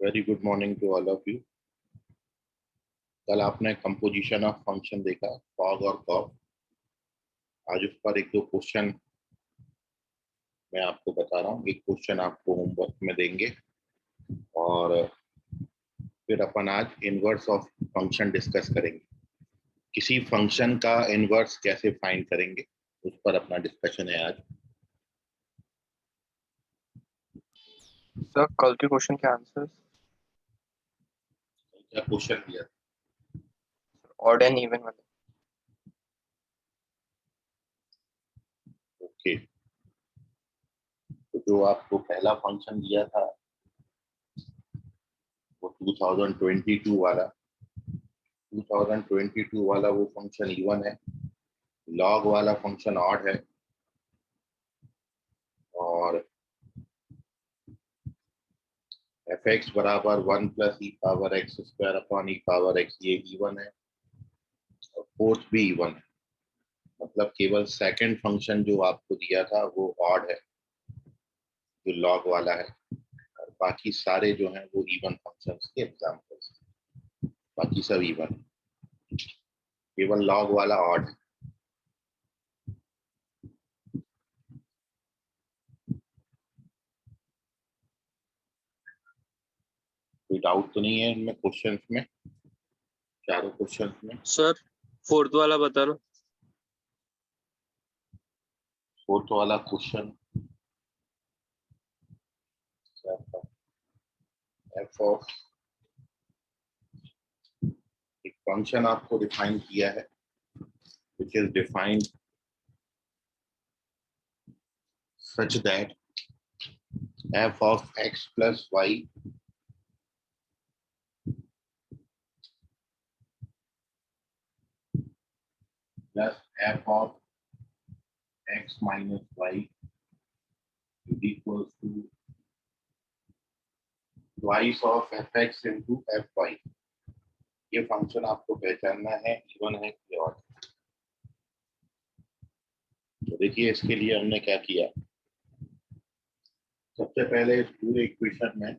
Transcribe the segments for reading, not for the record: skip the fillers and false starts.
Very good morning to all of you. कल आपने composition of function देखा, fog और कॉफ। आज उस पर एक दो क्वेश्चन मैं आपको बता रहा हूँ। एक क्वेश्चन आपको होमवर्क में देंगे और फिर अपन आज इनवर्स ऑफ फंक्शन डिस्कस करेंगे। किसी फंक्शन का इनवर्स कैसे फाइंड करेंगे उस पर अपना डिस्कशन है आज। सर कल के क्वेश्चन के आंसर्स क्या क्वेश्चन दिया? ऑड एंड इवन वाले। ओके, तो जो आपको पहला फंक्शन दिया था वो 2022 वाला वो फंक्शन इवन है। लॉग वाला फंक्शन ऑड है और एफ एक्स बराबर 1 प्लस ई पावर एक्स स्क्वायर अपॉन ई पावर एक्स, ये इवन है और फोर्थ भी इवन है। मतलब केवल सेकंड फंक्शन जो आपको दिया था वो ऑड है, जो लॉग वाला है, और बाकी सारे जो हैं वो इवन फंक्शंस के एग्जांपल्स। बाकी सब इवन है, केवल लॉग वाला ऑड है। कोई डाउट तो नहीं है इनमें क्वेश्चंस में, चारों क्वेश्चंस में? सर फोर्थ वाला बता लो। फोर्थ वाला क्वेश्चन क्या था? एफ ऑफ एक फंक्शन आपको डिफाइन किया है, which is defined such that f of x plus y plus f of x minus y is equals to twice of fx into fy। ये फंक्शन आपको पहचानना है इवन है कि ऑड। तो देखिए इसके लिए हमने क्या किया। सबसे पहले इस पूरे इक्वेशन में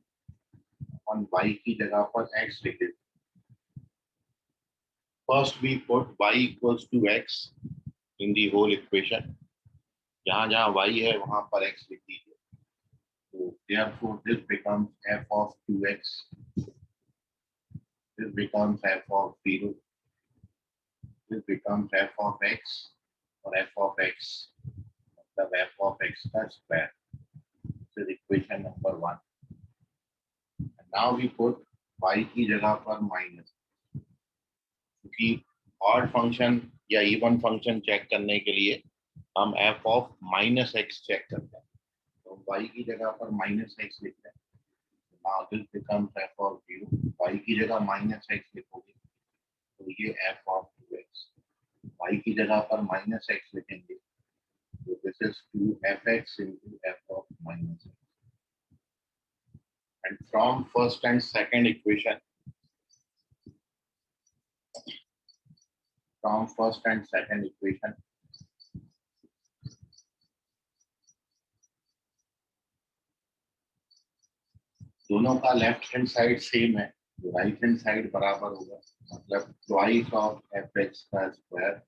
हम y की जगह पर x लिख देते। First we put y equals to x in the whole equation। जहां जहां y है वहां पर x लिख दीजिए। So therefore this becomes f of 2x, this becomes f of 0, this becomes f of x और f of x मतलब f of x का square। This is equation number 1। And now we put y की जगह पर minus, क्योंकि odd function या even function check करने के लिए हम f of minus x check करते हैं। तो y की जगह पर माइनस x लिखते हैं। Now this becomes f of 0, y की जगह माइनस x लिखोगे तो ये f of 2x, y की जगह पर माइनस x लिखेंगे तो this is 2fx into f of minus x। And from first and second equation, दोनों का लेफ्ट हैंड साइड सेम है, तो राइट हैंड साइड बराबर होगा। मतलब ट्वाइस ऑफ एफ एक्स का square,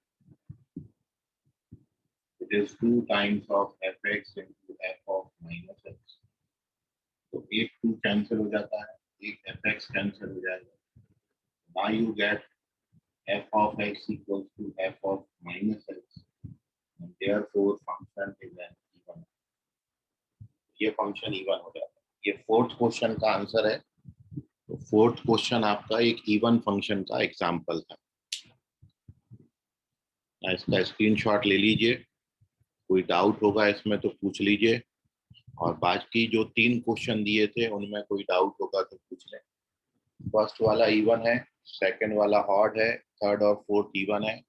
it is 2 times of F x into F of minus x. तो एक 2 कैंसिल हो जाता है, एक एफ एक्स कैंसिल हो जाएगा। Now you get F of X equals to F of minus X and therefore function is an even. ये function even हो जाता है। ये फोर्थ क्वेश्चन का आंसर है। तो फोर्थ क्वेश्चन आपका एक इवन फंक्शन का एग्जांपल था। इसका स्क्रीनशॉट ले लीजिए, कोई डाउट होगा इसमें तो पूछ लीजिए, और बाकी जो 3 क्वेश्चन दिए थे उनमें कोई डाउट होगा तो पूछ लें। फर्स्ट वाला इवन है, सेकंड वाला ऑड है, थर्ड और फोर्थ इवन है।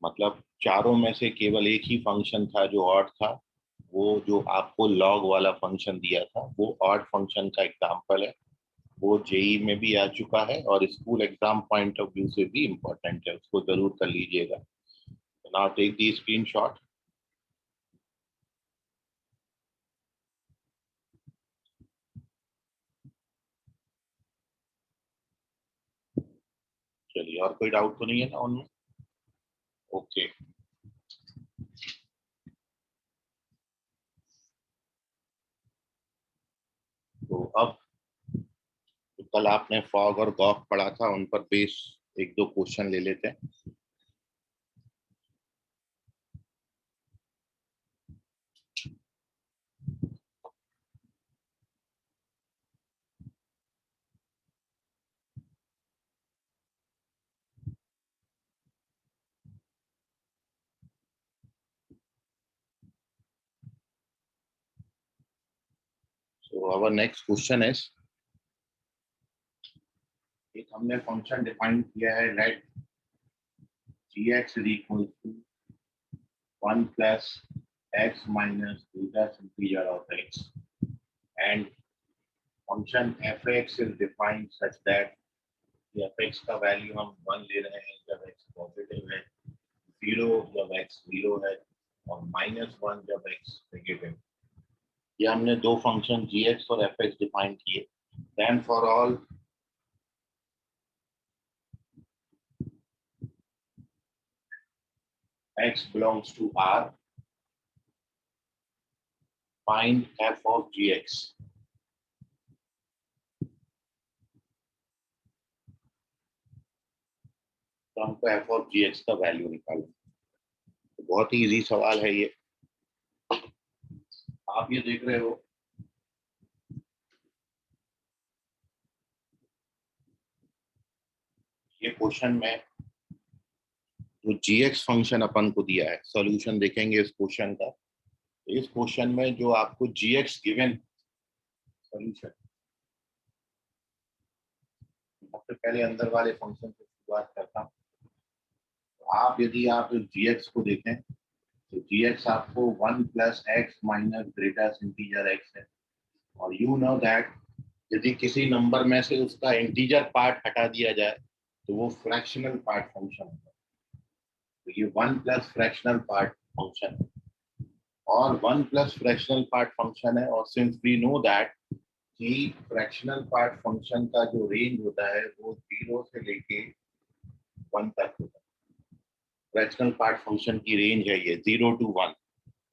मतलब चारों में से केवल एक ही फंक्शन था जो ऑड था। वो जो आपको लॉग वाला फंक्शन दिया था वो ऑड फंक्शन का एग्जांपल है। वो जेई में भी आ चुका है और school exam point of view से भी इम्पोर्टेंट है, उसको जरूर कर लीजिएगा। Now take the screenshot. चलिए, और कोई डाउट तो नहीं है ना उनमें? ओके, तो अब तो कल आपने फॉग और गॉफ पढ़ा था, उन पर बेस एक दो क्वेश्चन ले लेते हैं। So our next question is, एक हमने फंक्शन डिफाइन किया है, late gx is equal to 1 plus x minus greatest integer of x, and function fx is defined such that the fx का वैल्यू हम 1 ले रहे हैं जब x पॉजिटिव है, 0 जब x 0 है, और -1 जब x नेगेटिव। ये हमने दो फंक्शन gx और fx डिफाइन किए। Then for all x belongs to R, find f of gx। तो हमको f of gx का वैल्यू निकालना, तो बहुत ही इजी सवाल है ये। आप ये देख रहे हो, ये क्वेश्चन में जो gx फंक्शन अपन को दिया है, सॉल्यूशन देखेंगे इस क्वेश्चन का। इस क्वेश्चन में जो आपको gx गिवन सॉल्यूशन, सबसे पहले अंदर वाले फंक्शन से शुरुआत करता हूँ। तो आप यदि आप gx को देखें तो gx आपको 1 plus x minus greatest integer x है, और यू नो दैट यदि किसी नंबर में से उसका इंटीजर पार्ट हटा दिया जाए तो वो फ्रैक्शनल पार्ट फंक्शन होता है। तो ये 1 प्लस फ्रैक्शनल पार्ट फंक्शन है, और 1 प्लस फ्रैक्शनल पार्ट फंक्शन है, और सिंस वी नो दैट कि फ्रैक्शनल पार्ट फंक्शन का जो रेंज होता है वो 0 से लेके 1 तक होता है। फ्रैक्शनल पार्ट फंक्शन की रेंज है ये 0 to 1,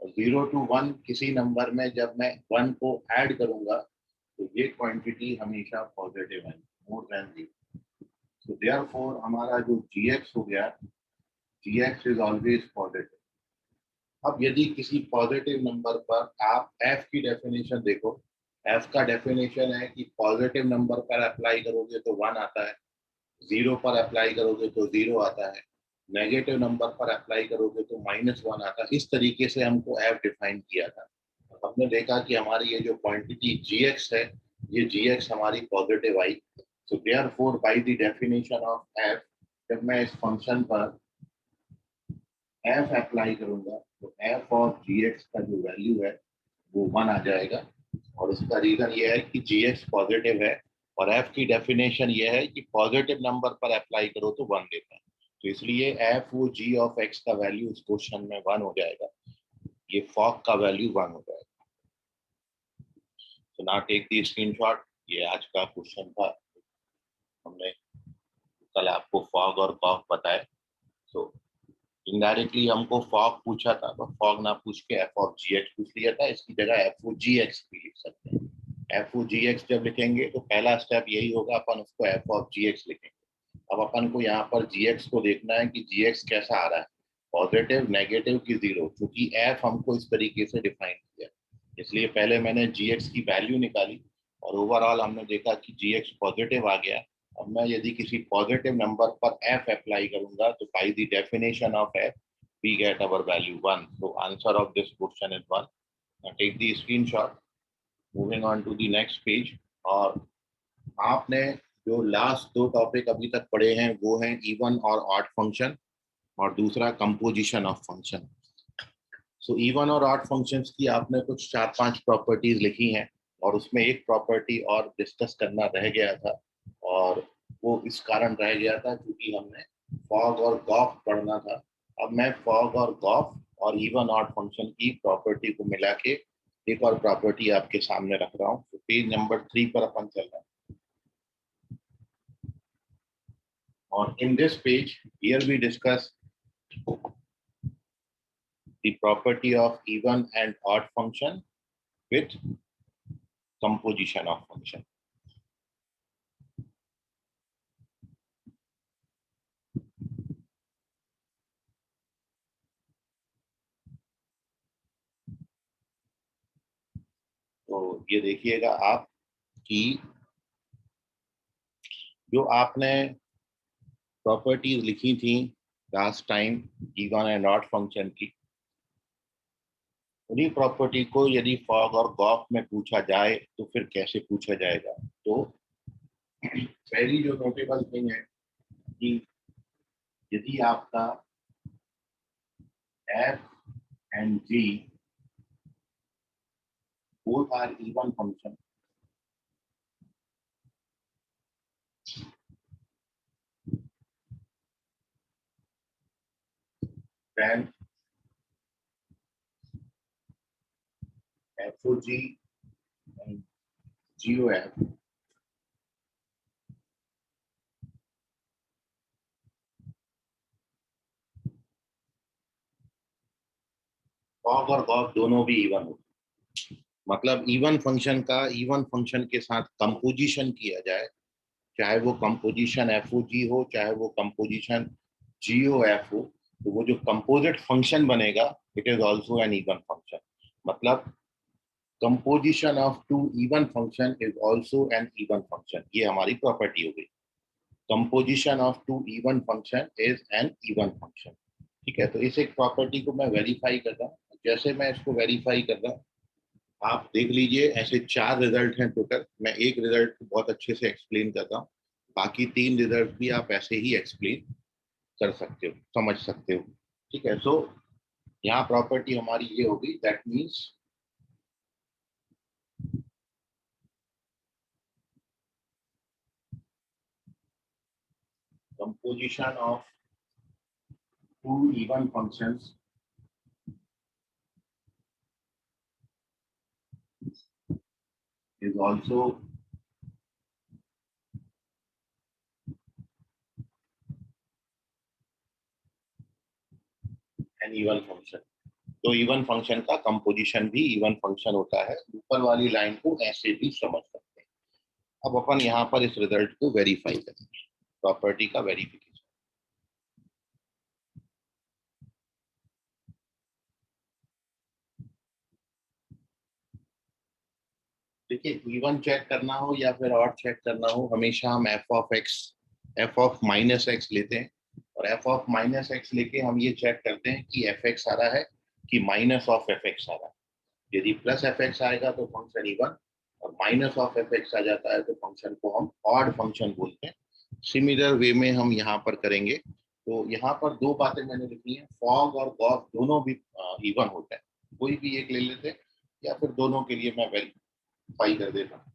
और 0 to 1 किसी नंबर में जब मैं 1 को ऐड करूंगा तो ये क्वांटिटी हमेशा पॉजिटिव है, मोर देन 0। सो देयरफॉर हमारा जो gx हो गया, gx इज ऑलवेज पॉजिटिव। अब यदि किसी पॉजिटिव नंबर पर आप f की डेफिनेशन देखो, f का डेफिनेशन है कि पॉजिटिव नंबर पर अप्लाई करोगे तो 1 आता है, 0 पर अप्लाई करोगे तो 0 आता है, नेगेटिव नंबर पर अप्लाई करोगे तो -1 आता है। इस तरीके से हमको f डिफाइन किया था। हमने देखा कि हमारी ये जो क्वांटिटी gx है, ये gx हमारी positive I. So therefore by the definition of f, जब मैं इस फंक्शन पर f अप्लाई करूंगा तो f ऑफ gx का जो वैल्यू है वो 1 आ जाएगा, और इसका रीजन ये है कि gx पॉजिटिव है, और f की डेफिनेशन ये है कि पॉजिटिव नंबर पर अप्लाई करो तो 1 देता है। तो इसलिए f वो g ऑफ x का वैल्यू इस क्वेश्चन में 1 हो जाएगा, ये फॉग का वैल्यू 1 हो जाएगा। तो नाउ टेक दी स्क्रीनशॉट। ये आज का क्वेश्चन था, हमने कल आपको फॉग और गॉफ बताए। सो इनडायरेक्टली हमको फॉग पूछा था, तो फॉग ना पूछ के f ऑफ gx पूछ लिया था, इसकी जगह f ओ gx भी लिख सकते हैं। f ओ gx जब लिखेंगे तो पहला स्टेप यही होगा, अपन उसको f ऑफ gx लिखेंगे। अब अपन को यहाँ पर gx को देखना है कि gx कैसा आ रहा है, पॉजिटिव, नेगेटिव की 0, क्योंकि f हमको इस तरीके से डिफाइन किया, इसलिए पहले मैंने gx की वैल्यू निकाली और ओवरऑल हमने देखा कि gx पॉजिटिव आ गया। अब मैं यदि किसी पॉजिटिव नंबर पर f अप्लाई करूंगा तो bye the definition of f we get our value 1. So answer of this question is 1. Now take the screenshot. Moving on to the next page. और आपने जो लास्ट दो टॉपिक अभी तक पढ़े हैं वो हैं इवन और ऑड फंक्शन, और दूसरा composition of function. So even और ऑड फंक्शंस की आपने कुछ 4-5 प्रॉपर्टीज लिखी हैं, और उसमें एक प्रॉपर्टी और डिस्कस करना रह गया था, और वो इस कारण रह गया था क्योंकि हमने फॉग और गॉफ पढ़ना था। अब मैं फॉग और गॉफ और इवन ऑड फंक्शन की प्रॉपर्टी को मिला के एक और प्रॉपर्टी आपके सामने रख रहा हूँ। तो पेज नंबर 3 पर अपन चल रहा है। और in this page here we discuss the property of even and odd function with composition of function. तो ये देखिएगा आप कि जो आपने प्रॉपर्टीज लिखी थी last time even and odd function की, उन्हीं प्रॉपर्टी को यदि फॉग और गॉफ में पूछा जाए तो फिर कैसे पूछा जाएगा। तो पहली जो नोटेबल थिंग है कि यदि आपका f and g both are even function, then fog and gof fog और गॉफ दोनों भी इवन होते। मतलब इवन फंक्शन का इवन फंक्शन के साथ कंपोजिशन किया जाए, चाहे वो कंपोजिशन FOG हो चाहे वो कंपोजिशन GOF हो, तो वो जो कंपोजिट फंक्शन बनेगा it is also an even function. मतलब composition of two even function is also an even function. ये हमारी प्रॉपर्टी हो गई, composition of two even function is an even function. ठीक है, तो इस एक प्रॉपर्टी को मैं वेरीफाई कर रहा हूँ। जैसे मैं इसको वेरीफाई कर रहा हूँ, आप देख लीजिए ऐसे 4 रिजल्ट हैं टोटल। मैं एक रिजल्ट को बहुत अच्छे से एक्सप्लेन कर रहा हूँ, बाकी 3 रिजल्ट भी आप ऐसे ही एक्सप्लेन कर सकते हो, समझ सकते हो। ठीक है, सो यहाँ प्रॉपर्टी हमारी ये होगी, that means composition of two even functions is also an even function। तो इवन फंक्शन का कंपोजिशन भी इवन फंक्शन होता है। ऊपर वाली लाइन को ऐसे भी समझ सकते हैं। अब अपन यहाँ पर इस रिजल्ट को वेरीफाई करेंगे, प्रॉपर्टी का वेरिफिकेशन। देखिए, इवन चेक करना हो या फिर ऑड चेक करना हो, हमेशा हम एफ ऑफ माइनस एक्स लेते हैं, और एफ ऑफ माइनस एक्स लेके हम ये चेक करते हैं कि एफ एक्स आ रहा है कि माइनस ऑफ एफ एक्स आ रहा है। यदि प्लस एफ एक्स आएगा तो फंक्शन इवन, और माइनस ऑफ एफ एक्स आ जाता है तो फंक्शन को हम ऑड फंक्शन बोलते हैं। सिमिलर वे में हम यहाँ पर करेंगे। तो यहाँ पर 2 बातें मैंने लिखी हैं, फॉग और गॉफ दोनों भी इवन होते हैं। कोई भी एक ले लेते हैं या फिर दोनों के लिए मैं वेरीफाई कर देता हूँ।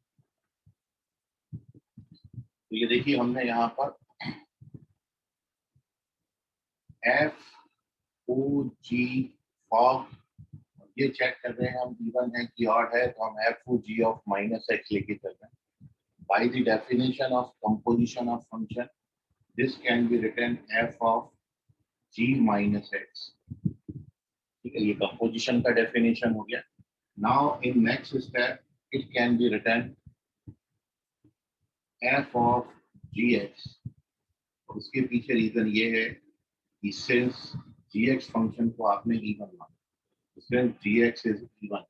तो ये देखिए, हमने यहाँ पर एफ ओ जी फॉग, ये चेक कर रहे हैं हम इवन है कि ऑड है, तो हम F O ji of minus X लेके चल रहे हैं। By the definition of composition of function, this can be written F of G minus X. ठीक है, ये कंपोजिशन का डेफिनेशन हो गया। Now in next step it can be written F of ji X. उसके पीछे रीजन ये है कि सिंस जी एक्स फंक्शन को आपने इवन माना, since g x is even,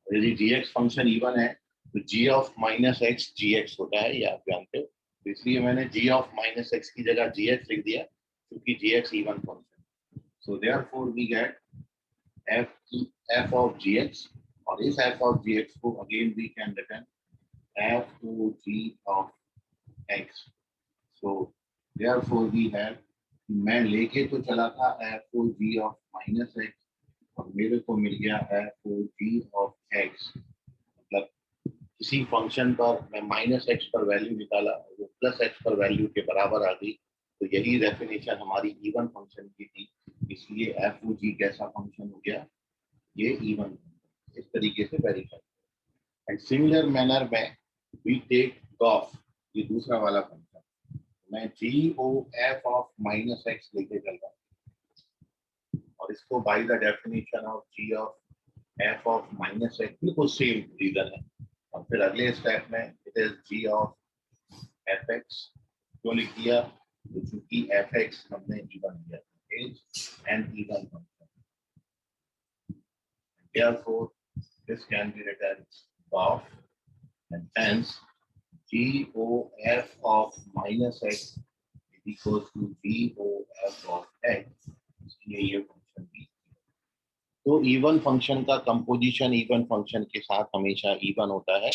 यदि जी एक्स फंक्शन इवन है तो g of minus x g x होता है, ये आप जानते हो। तो इसलिए मैंने जी ऑफ माइनस एक्स की जगह जी एक्स लिख दिया, क्योंकि g x even function. So therefore we get F of ji x, और इस एफ ऑफ जी एक्स को again we can return f O ji of x. So therefore we have, मैं लेके तो चला था f O ji of minus x, और मेरे को मिल गया f O ji of x. मतलब किसी फंक्शन पर मैं माइनस एक्स पर वैल्यू निकाला, वो प्लस एक्स पर वैल्यू के बराबर आ गई, तो यही डेफिनेशन हमारी इवन फंक्शन की थी। इसलिए एफ ओ जी कैसा फंक्शन हो गया, ये इवन। इस तरीके से वेरीफाई। एंड सिमिलर मैनर में वी टेक गॉफ, ये दूसरा वाला फंक्शन। मैं GOF ऑफ माइनस एक्स लेके चल रहा हूँ और इसको bye the definition of G of F of minus x बिल्कुल सेम रीजन है। और फिर अगले स्टेप में it is G of F x. क्यों लिख दिया? तो चूंकि एफ एक्स हमने इवन दिया था, is an even function, therefore this can be written of, and hence GOF of minus x is equals to GOF of x, इसलिए ये फंक्शन भी। तो इवन फंक्शन का कंपोजिशन इवन फंक्शन के साथ हमेशा इवन होता है,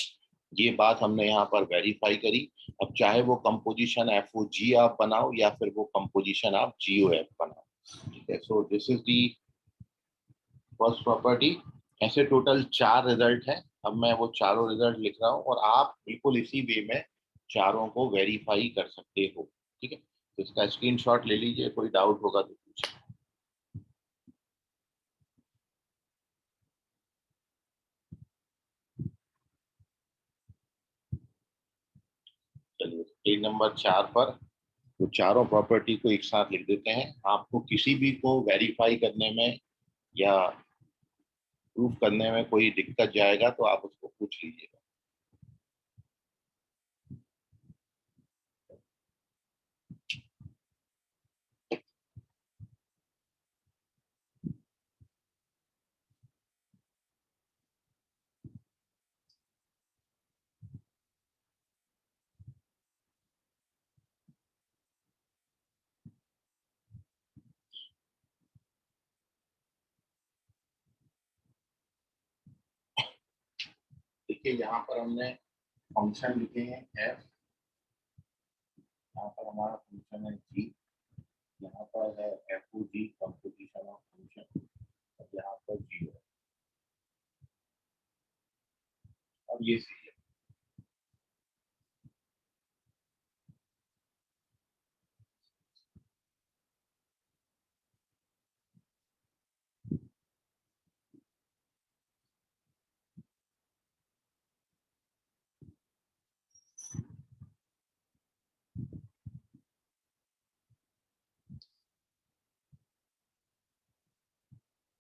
ये बात हमने यहाँ पर वेरीफाई करी। अब चाहे वो कंपोजिशन FOG आप बनाओ या फिर वो कंपोजिशन आप GOF बनाओ, ठीक है। So this is the first property. ऐसे टोटल 4 रिजल्ट है। अब मैं वो चारों रिजल्ट लिख रहा हूँ और आप बिल्कुल इसी वे में चारों को वेरीफाई कर सकते हो, ठीक है। तो इसका स्क्रीनशॉट ले लीजिए, कोई डाउट होगा तो पूछिए। चलिए पेज नंबर 4 पर तो चारों प्रॉपर्टी को एक साथ लिख देते हैं। आपको किसी भी को वेरीफाई करने में या प्रूफ करने में कोई दिक्कत जाएगा तो आप उसको पूछ लीजिएगा। देखिए यहाँ पर हमने फंक्शन लिखे हैं f, यहाँ पर हमारा फंक्शन है g, यहाँ पर है FOG कंपोजिशन ऑफ फंक्शन, और यहाँ पर 0 और ये सी है।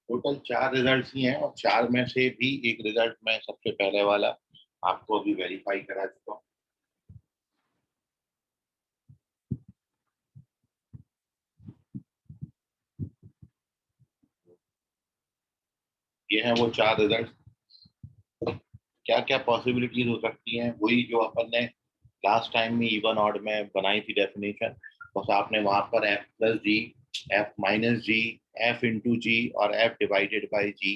टोटल 4 रिजल्ट ही हैं और 4 में से भी एक रिजल्ट मैं सबसे पहले वाला आपको अभी वेरीफाई करा चुका हूँ। ये है वो 4 रिजल्ट। क्या क्या पॉसिबिलिटीज हो सकती हैं, वही जो अपन ने लास्ट टाइम में इवन ऑड में बनाई थी डेफिनेशन, बस आपने वहां पर एफ प्लस जी, एफ माइनस जी, एफ इंटू जी और एफ डिवाइडेड बाई जी,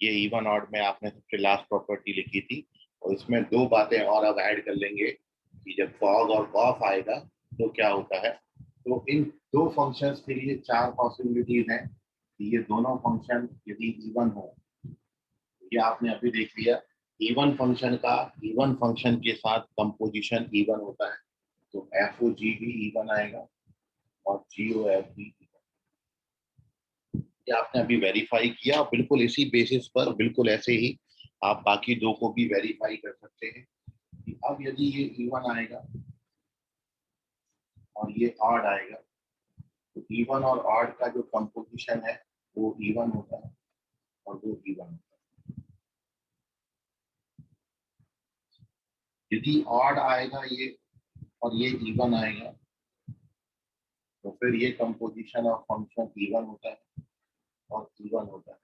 ये इवन ऑड में आपने सबसे लास्ट प्रॉपर्टी लिखी थी। और इसमें 2 बातें और अब ऐड कर लेंगे कि जब फॉग और कॉफ आएगा तो क्या होता है। तो इन 2 फंक्शंस के लिए 4 पॉसिबिलिटीज हैं कि ये दोनों फंक्शन यदि इवन हो, ये आपने अभी देख लिया। इवन फंक्शन का इवन फंक्शन के साथ कंपोजिशन इवन होता है, तो FOG भी इवन आएगा और GOF भी even। ये आपने अभी वेरीफाई किया, बिल्कुल इसी बेसिस पर बिल्कुल ऐसे ही आप बाकी 2 को भी वेरीफाई कर सकते हैं कि अब यदि ये इवन आएगा और ये ऑड आएगा, तो इवन और ऑड का जो कंपोजिशन है वो इवन होता है और वो इवन होता है। यदि ऑड आएगा ये और ये इवन आएगा, तो फिर ये कंपोजिशन ऑफ फंक्शन इवन होता है और इवन होता है।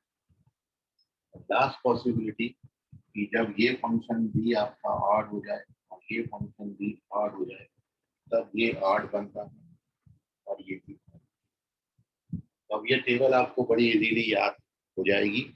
लास्ट पॉसिबिलिटी कि जब ये फंक्शन भी आपका ऑड हो जाए और ये फंक्शन भी ऑड हो जाए, तब ये ऑड बनता है और ये भी। अब ये टेबल आपको बड़ी इजीली याद हो जाएगी।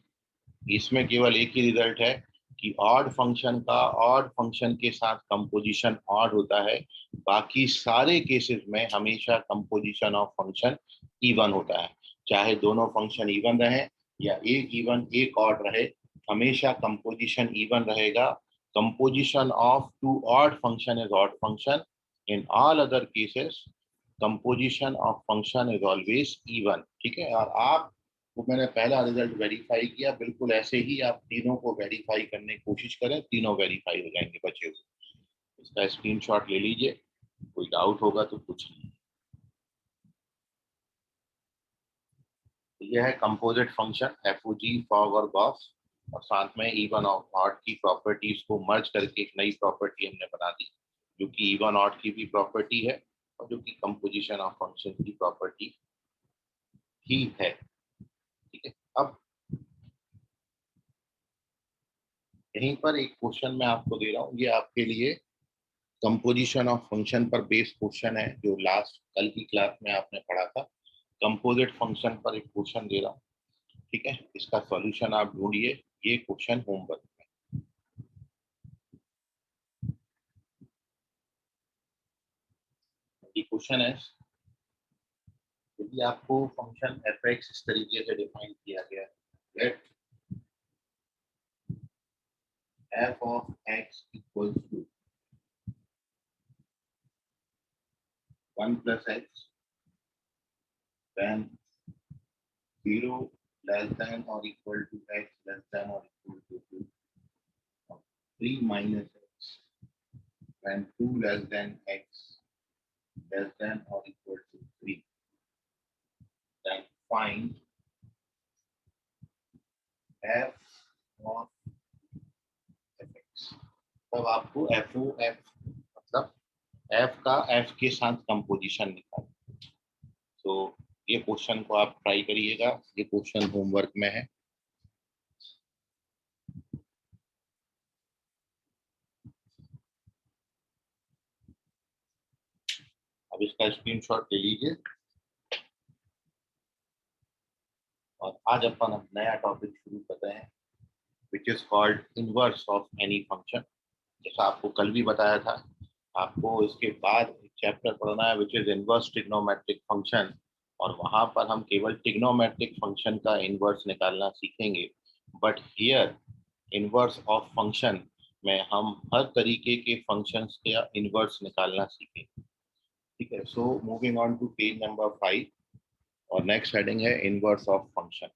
इसमें केवल एक ही रिजल्ट है कि ऑड फंक्शन का ऑड फंक्शन के साथ कंपोजिशन ऑड होता है, बाकी सारे केसेस में हमेशा कंपोजिशन ऑफ फंक्शन इवन होता है। चाहे दोनों फंक्शन इवन रहे या एक इवन एक ऑड रहे, हमेशा कंपोजिशन इवन रहेगा। Composition of 2 odd function is odd function. In all other cases composition of function is always even, ठीक है। और आप वो मैंने पहला रिजल्ट वेरीफाई किया, बिल्कुल ऐसे ही आप तीनों को वेरीफाई करने की कोशिश करें, तीनों वेरीफाई हो जाएंगे बचे हुए। इसका स्क्रीनशॉट ले लीजिए। कोई डाउट होगा तो पूछ लीजिए। यह है कंपोजिट फंक्शन एफओजी, फॉग और गॉस, और साथ में इवन और ऑड की प्रॉपर्टीज को मर्ज करके एक नई प्रॉपर्टी हमने बना दी, जो कि इवन ऑड की भी प्रॉपर्टी है और जो कि कंपोजिशन ऑफ फंक्शन की प्रॉपर्टी ही है। ठीक है, अब यहीं पर एक क्वेश्चन मैं आपको दे रहा हूँ, ये आपके लिए कंपोजिशन ऑफ फंक्शन पर बेस्ड क्वेश्चन है, जो लास्ट कल की क्लास में आपने पढ़ा था। कंपोजिट फंक्शन पर एक क्वेश्चन दे रहा हूँ, ठीक है, इसका सॉल्यूशन आप ढूंढिए, ये क्वेश्चन होमवर्क में। ये क्वेश्चन है, यदि आपको फंक्शन एफ एक्स इस तरीके से डिफाइन किया गया है, let F of X equals to 1 plus x, then 0 less than or equal to x less than or equal to 2, 3 minus x, when 2 less than x less than or equal to 3, then find f of fx। तब आपको F O F मतलब f का f के साथ composition निकाल। तो ये question को आप ट्राई करिएगा, ये क्वेश्चन होमवर्क में है। अब इसका स्क्रीनशॉट ले लीजिए और आज अपन अब नया टॉपिक शुरू करते हैं, which is called inverse of any function. जैसा आपको कल भी बताया था, आपको इसके बाद एक चैप्टर पढ़ना है which is inverse trigonometric function, और वहां पर हम केवल ट्रिग्नोमेट्रिक फंक्शन का इनवर्स निकालना सीखेंगे। But here inverse of function में हम हर तरीके के फंक्शंस का इनवर्स निकालना सीखेंगे। ठीक है, so moving on to page number 5, और नेक्स्ट हेडिंग है inverse of function.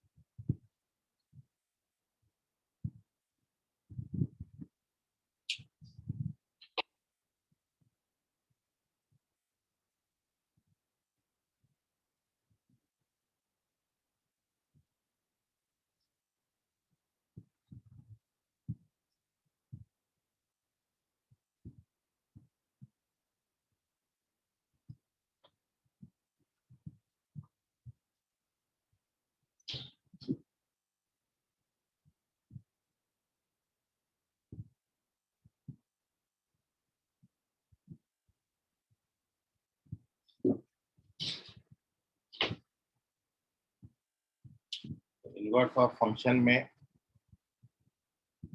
Inverse of function में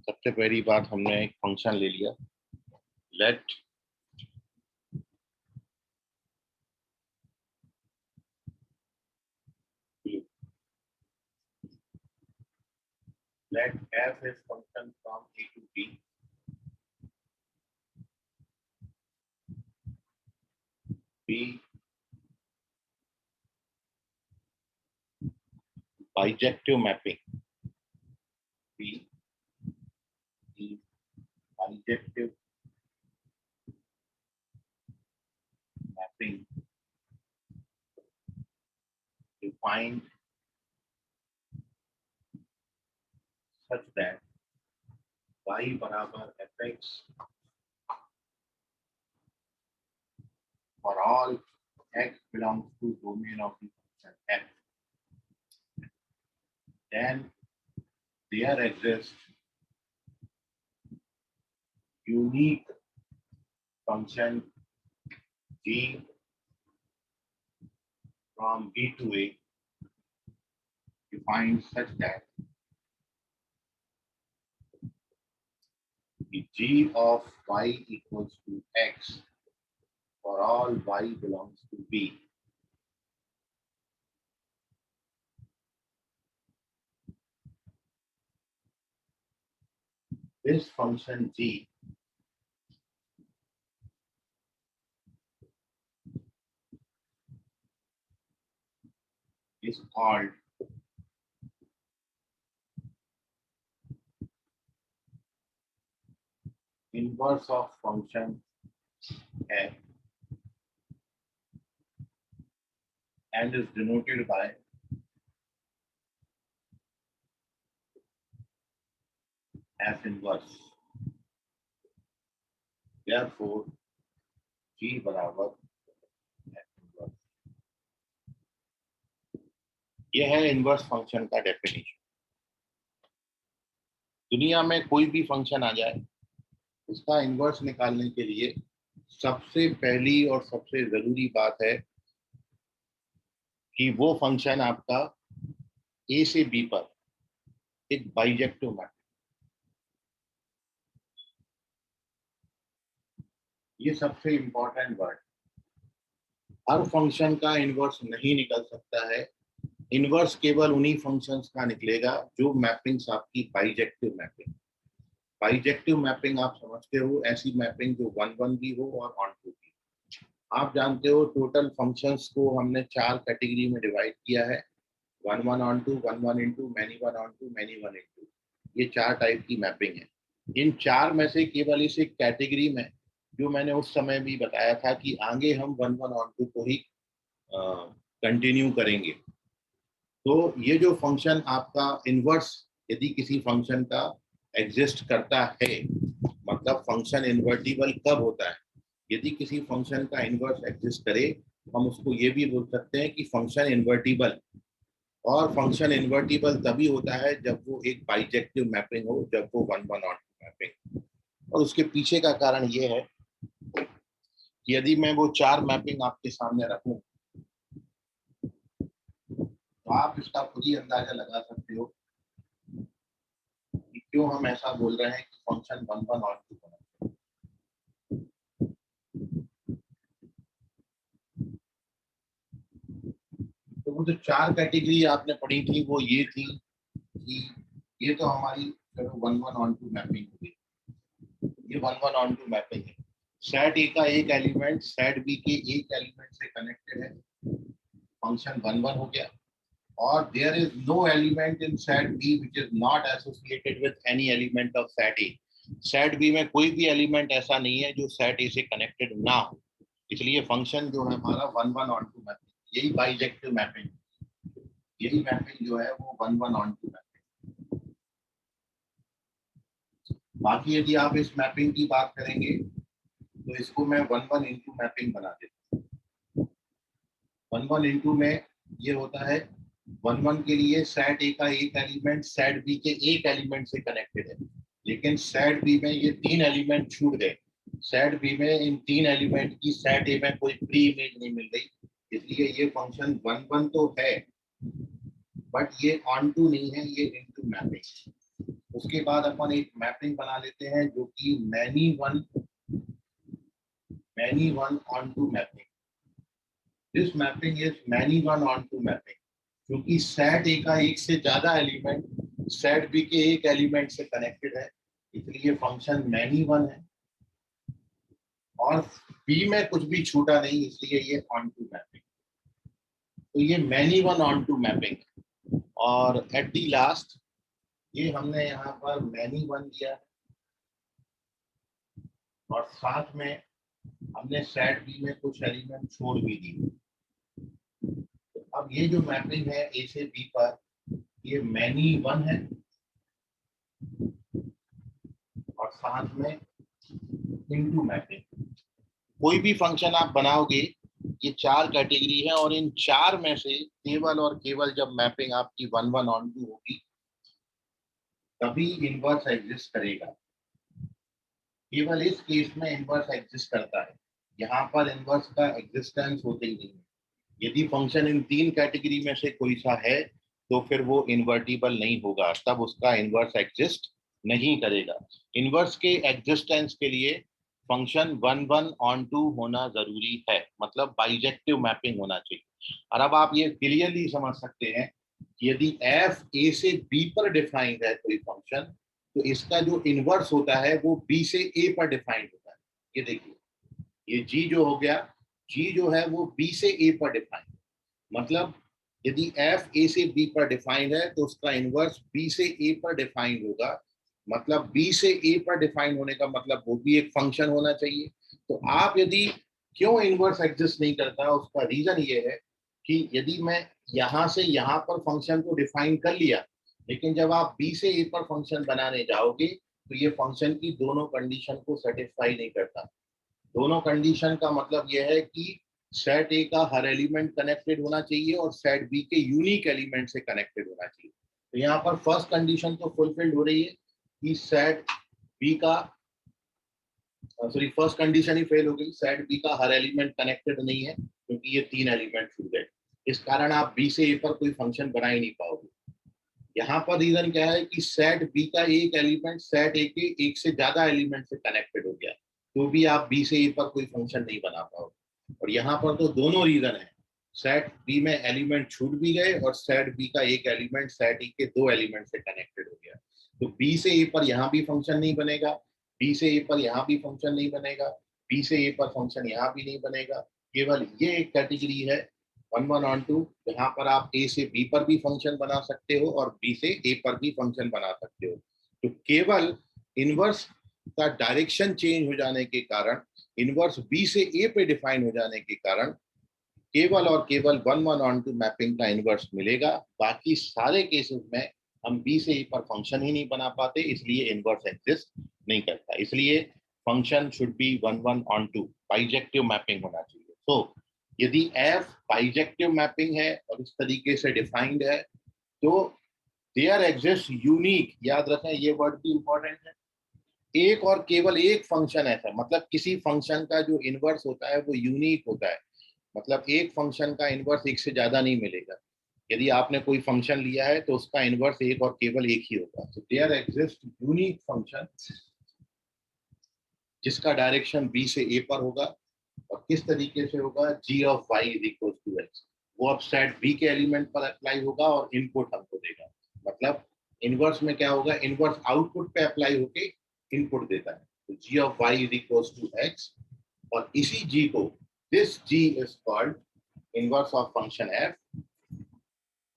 सबसे पहली बात, हमने एक फंक्शन ले लिया, let let f is function from a to b, b bijective mapping, b is bijective mapping defined such that y बराबर fx for all x belongs to domain of the function f, then there exists unique function g from b to a defined such that the g of y equals to x for all y belongs to b. This function g is called inverse of function f and is denoted by F inverse. Therefore, G बराबर F inverse. ये है inverse function का definition. दुनिया में कोई भी function आ जाए, उसका इनवर्स निकालने के लिए सबसे पहली और सबसे जरूरी बात है कि वो फंक्शन आपका ए से बी पर एक बाइजेक्टिव मैप। ये सबसे इंपॉर्टेंट वर्ड। हर फंक्शन का इनवर्स नहीं निकल सकता है। इनवर्स केवल उन्हीं फंक्शंस का निकलेगा जो मैपिंग्स आपकी बाइजेक्टिव मैपिंग। बाइजेक्टिव मैपिंग आप समझते हो, ऐसी मैपिंग जो 1-1 भी हो और ऑन-टू भी। आप जानते हो टोटल फंक्शंस को हमने 4 कैटेगरी में डिवाइड किया है, 1-1 on-to, 1-1 into, many 1 on-to, many 1 into. ये 4 टाइप की मैपिंग है। इन 4 में से केवल इस एक कैटेगरी में, जो मैंने उस समय भी बताया था कि आगे हम 1-1 ऑन-टू को ही कंटिन्यू करेंगे। तो ये जो फंक्शन आपका इनवर्स, यदि किसी फंक्शन का एग्जिस्ट करता है, मतलब फंक्शन इन्वर्टिबल कब होता है? यदि किसी फंक्शन का इनवर्स एग्जिस्ट करे, हम उसको ये भी बोल सकते हैं कि फंक्शन इन्वर्टिबल। और फंक्शन इन्वर्टिबल तभी होता है जब वो एक बाइजेक्टिव मैपिंग हो, जब वो 1-1 ऑन-टू मैपिंग। और उसके पीछे का कारण ये है कि यदि मैं वो 4 मैपिंग आपके सामने रखूं, तो आप इसका खुद ही अंदाजा लगा सकते हो कि क्यों हम ऐसा बोल रहे हैं कि फंक्शन 1-1 ऑन-टू होना चाहिए। तो वो जो 4 कैटेगरी आपने पढ़ी थी वो ये थी कि ये तो हमारी 1-1 ऑन-टू मैपिंग हुई। ये 1-1 ऑन-टू मैपिंग है। सेट ए का एक एलिमेंट सेट बी के एक एलिमेंट से कनेक्टेड है, फंक्शन 1-1 हो गया। और there is no element in set B which is not associated with any element of set A. set B में कोई भी एलिमेंट ऐसा नहीं है जो set A से कनेक्टेड ना हो, इसलिए फंक्शन जो है हमारा 1-1 ऑन-टू मैपिंग। यही बाइजेक्टिव मैपिंग, यही मैपिंग जो है वो 1-1 ऑन-टू मैपिंग। बाकी यदि आप इस मैपिंग की बात करेंगे तो इसको मैं 1-1 इनटू मैपिंग बना देता हूँ। 1-1 इनटू में ये होता है 1-1 के लिए सेट ए का एक एलिमेंट सेट बी के एक एलिमेंट से कनेक्टेड है, लेकिन सेट बी में ये 3 एलिमेंट छूट गए। सेट बी में इन 3 एलिमेंट की सेट ए में कोई प्री इमेज नहीं मिल रही, इसलिए ये फंक्शन 1-1 तो है बट ये ऑन टू नहीं है, ये इनटू मैपिंग। उसके बाद अपन एक मैपिंग बना लेते हैं जो कि many one on to mapping. This mapping is many one on to mapping, क्योंकि सेट ए का एक से ज्यादा एलिमेंट सेट बी के एक एलिमेंट से कनेक्टेड है, इसलिए फंक्शन मैनी वन है। और बी में कुछ भी छूटा नहीं, इसलिए ये ऑन टू मैपिंग। तो ये many one on to mapping. और एट दी लास्ट ये हमने यहाँ पर मैनी वन दिया और साथ में हमने सेट बी में कुछ एलिमेंट छोड़ भी दिए। अब ये जो मैपिंग है ए से बी पर, ये मैनी वन है और साथ में इनटू मैपिंग। कोई भी फंक्शन आप बनाओगे, ये 4 कैटेगरी है और इन 4 में से केवल और केवल जब मैपिंग आपकी 1-1 ऑन-टू होगी तभी इनवर्स एग्जिस्ट करेगा। केवल इस केस में इनवर्स एग्जिस्ट करता है, यहाँ पर इनवर्स का एग्जिस्टेंस होते ही नहीं है। यदि फंक्शन इन 3 कैटेगरी में से कोई सा है तो फिर वो इन्वर्टिबल नहीं होगा, तब उसका इनवर्स एग्जिस्ट नहीं करेगा। इनवर्स के एग्जिस्टेंस के लिए फंक्शन 1-1 ऑन-टू होना जरूरी है, मतलब बाइजेक्टिव मैपिंग होना चाहिए। और अब आप ये क्लियरली समझ सकते हैं कि यदि f a से b पर डिफाइंड है कोई फंक्शन, तो इसका जो इनवर्स होता है वो b से a पर डिफाइंड होता है। ये देखिए, ये g जो हो गया, g जो है वो b से a पर डिफाइंड, मतलब यदि f a से b पर डिफाइंड है तो उसका इनवर्स b से a पर डिफाइंड होगा। मतलब b से a पर डिफाइंड होने का मतलब वो भी एक फंक्शन होना चाहिए। तो आप यदि क्यों इनवर्स एग्जिस्ट नहीं करता, उसका रीजन ये है कि यदि मैं यहां से यहां पर फंक्शन को डिफाइन कर लिया, लेकिन जब आप बी से ए पर फंक्शन बनाने जाओगे तो ये फंक्शन की दोनों कंडीशन को सेटिस्फाई नहीं करता। दोनों कंडीशन का मतलब यह है कि सेट ए का हर एलिमेंट कनेक्टेड होना चाहिए और सेट बी के यूनिक एलिमेंट से कनेक्टेड होना चाहिए। तो यहाँ पर फर्स्ट कंडीशन तो फुलफिल्ड हो रही है कि सेट बी का सॉरी फर्स्ट कंडीशन ही फेल हो गई, सेट बी का हर एलिमेंट कनेक्टेड नहीं है क्योंकि ये 3 एलिमेंट छूट गए। इस कारण आप बी से ए पर कोई फंक्शन बना ही नहीं पाओगे। यहाँ पर रीजन क्या है कि सेट बी का एक एलिमेंट सेट ए के एक से ज्यादा एलिमेंट से कनेक्टेड हो गया, तो भी आप बी से ए पर कोई फंक्शन नहीं बना पाओगे। और यहाँ पर तो दोनों रीजन है, सेट बी में एलिमेंट छूट भी गए और सेट बी का एक एलिमेंट सेट ए के 2 एलिमेंट से कनेक्टेड हो गया। तो बी से ए पर यहाँ भी फंक्शन नहीं बनेगा, बी से ए पर यहाँ भी फंक्शन नहीं बनेगा, बी से ए पर फंक्शन यहाँ भी नहीं बनेगा। केवल ये एक कैटेगरी है 1 1 on 2 जहाँ पर आप ए से बी पर भी फंक्शन बना सकते हो और बी से ए पर भी फंक्शन बना सकते हो। तो केवल इनवर्स का डायरेक्शन चेंज हो जाने के कारण, इनवर्स बी से ए पे डिफाइन हो जाने के कारण केवल और केवल 1 1 on 2 मैपिंग का इनवर्स मिलेगा। बाकी सारे केसेस में हम बी से ए पर फंक्शन ही नहीं बना पाते, इसलिए इनवर्स एग्जिस्ट नहीं करता। इसलिए function should be 1 1 on 2, bijective mapping होना चाहिए। तो यदि f बाइजेक्टिव मैपिंग है और इस तरीके से डिफाइंड है तो देयर एग्जिस्ट यूनिक, याद रखें ये वर्ड भी इंपॉर्टेंट है, एक और केवल एक फंक्शन ऐसा, मतलब किसी फंक्शन का जो इनवर्स होता है वो यूनिक होता है, मतलब एक फंक्शन का इनवर्स एक से ज्यादा नहीं मिलेगा। यदि आपने कोई फंक्शन लिया है तो उसका इनवर्स एक और केवल एक ही होगा। तो देयर एग्जिस्ट यूनिक फंक्शन जिसका डायरेक्शन बी से ए पर होगा और किस तरीके से होगा, g of y is equal to x। वो अब सेट b के एलिमेंट पर अप्लाई होगा और इनपुट हमको देगा। मतलब इनवर्स में क्या होगा, इनवर्स आउटपुट पे अप्लाई होके इनपुट देता है। तो g of y is equal to x और इसी g को, this g is called inverse of function f,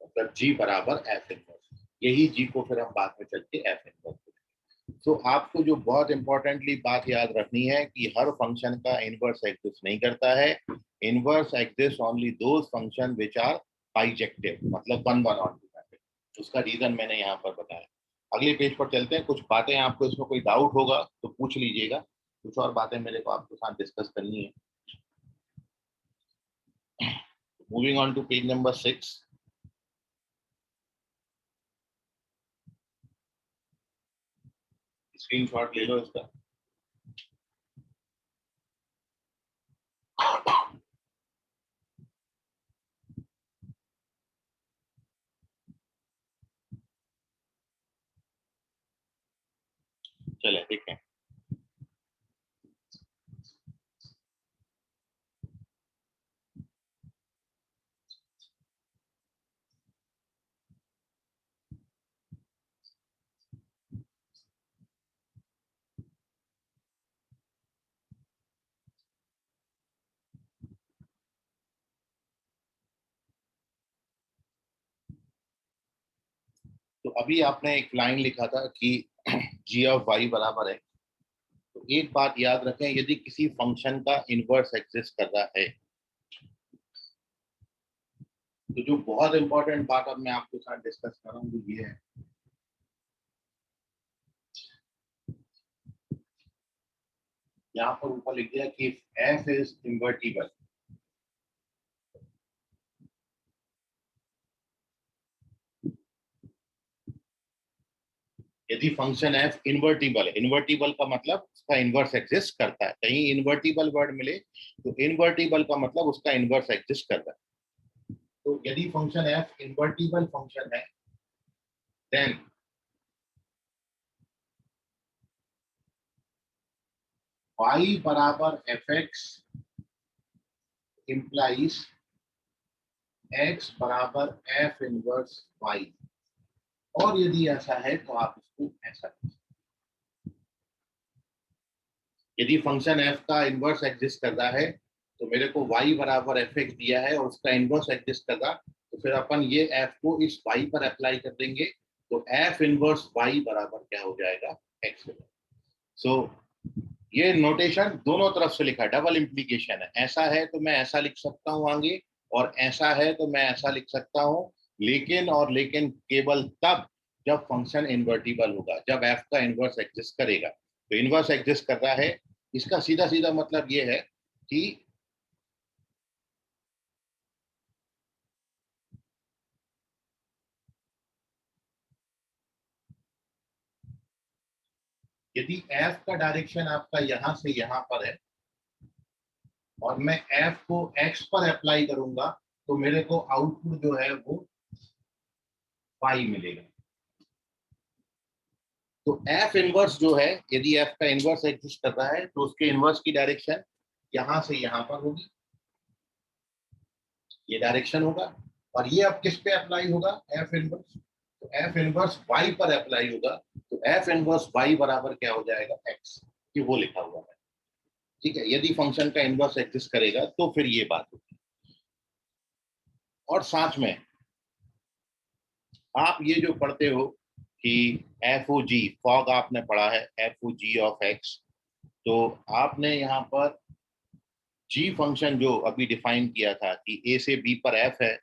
मतलब g बराबर f इनवर्स। यही g को फिर हम बाद में चल के f इनवर्स। तो आपको जो बहुत इंपॉर्टेंटली बात याद रखनी है कि हर फंक्शन का इनवर्स एग्जिस्ट नहीं करता है। Inverse exist only those function which are bijective, मतलब 1 1 on 2 मैपिंग। उसका रीजन मैंने यहाँ पर बताया। अगले पेज पर चलते हैं। कुछ बातें आपको इसमें कोई डाउट होगा तो पूछ लीजिएगा, कुछ और बातें मेरे को आपके साथ डिस्कस करनी है। Moving on to page number 6। Screenshot ले लो इसका। चले ठीक है। तो अभी आपने एक लाइन लिखा था कि g ऑफ y बराबर है। तो एक बात याद रखें, यदि किसी फंक्शन का इनवर्स एग्जिस्ट कर रहा है तो जो बहुत इंपॉर्टेंट बात अब मैं आपके साथ डिस्कस कर रहा हूँ वो ये है, यहाँ पर ऊपर लिख दिया कि f इज इन्वर्टिबल। यदि फंक्शन f इन्वर्टिबल है, इन्वर्टिबल का मतलब उसका इनवर्स एग्जिस्ट करता है। कहीं इन्वर्टिबल वर्ड मिले तो इन्वर्टिबल का मतलब उसका इनवर्स एग्जिस्ट करता है। तो यदि फंक्शन f इन्वर्टिबल फंक्शन है देन y बराबर fx implies x बराबर f इनवर्स y। और यदि ऐसा है तो आप इसको ऐसा करें। यदि फंक्शन f का इनवर्स एग्जिस्ट कर रहा है तो मेरे को y बराबर fx दिया है और उसका इनवर्स एग्जिस्ट कर रहा, तो फिर अपन ये f को इस y पर अप्लाई कर देंगे तो f इनवर्स y बराबर क्या हो जाएगा, x। सो ये नोटेशन दोनों तरफ से लिखा है, डबल इंप्लीकेशन है। ऐसा है तो मैं ऐसा लिख सकता हूँ आगे, और ऐसा है तो मैं ऐसा लिख सकता हूं, लेकिन और लेकिन केवल तब जब फंक्शन इन्वर्टिबल होगा, जब एफ का इनवर्स एग्जिस्ट करेगा। तो इनवर्स एग्जिस्ट कर रहा है, इसका सीधा सीधा मतलब ये है कि यदि एफ का डायरेक्शन आपका यहां से यहां पर है और मैं एफ को एक्स पर अप्लाई करूंगा, तो मेरे को आउटपुट जो है वो पाई मिलेगा। तो एफ इनवर्स जो है, यदि एफ का इनवर्स एग्जिस्ट कर रहा है तो उसके इनवर्स की डायरेक्शन यहां से यहां पर होगी, ये डायरेक्शन होगा। और ये अब किस पे अप्लाई होगा, एफ इनवर्स, तो एफ इनवर्स वाई पर अप्लाई होगा। तो एफ इनवर्स वाई बराबर क्या हो जाएगा, एक्स, ये वो लिखा हुआ है। ठीक है, यदि फंक्शन का इनवर्स एग्जिस्ट करेगा तो फिर ये बात होगी। और साथ में आप ये जो पढ़ते हो कि एफ ओ जी, फॉग आपने पढ़ा है, F O ji of X, तो आपने यहाँ पर जी फंक्शन जो अभी डिफाइन किया था कि ए से बी पर एफ है,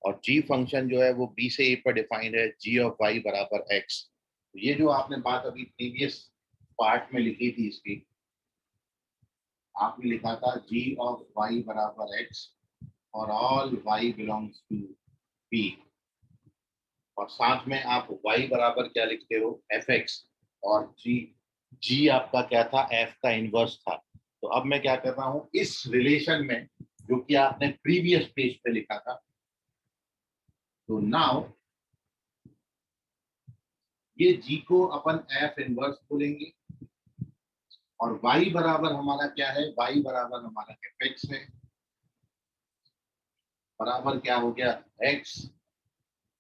और जी फंक्शन जो है वो बी से ए पर डिफाइंड है, जी ऑफ वाई बराबर एक्स। तो ये जो आपने बात अभी प्रीवियस पार्ट में लिखी थी इसकी, आपने लिखा था जी ऑफ वाई बराबर एक्स और all Y belongs to B, और साथ में आप y बराबर क्या लिखते हो, एफ एक्स, और g आपका क्या था, f का इनवर्स था। तो अब मैं क्या कर रहा हूं, इस रिलेशन में जो कि आपने प्रीवियस पेज पे लिखा था, तो नाउ ये g को अपन f इनवर्स बोलेंगे, और y बराबर हमारा क्या है, y बराबर हमारा एफ एक्स है, बराबर क्या हो गया, x।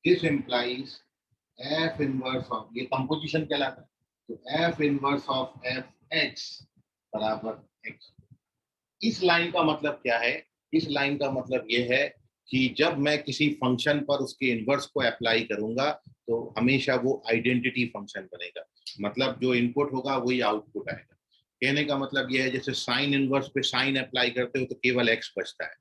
This implies F inverse of, ये कंपोजिशन कहलाता है, तो F inverse of F x बराबर एक्स। इस लाइन का मतलब क्या है, इस लाइन का मतलब ये है कि जब मैं किसी फंक्शन पर उसके इनवर्स को अप्लाई करूंगा तो हमेशा वो आइडेंटिटी फंक्शन बनेगा, मतलब जो इनपुट होगा वही आउटपुट आएगा। कहने का मतलब ये है, जैसे साइन इनवर्स पे साइन अप्लाई करते हो तो केवल एक्स बचता है।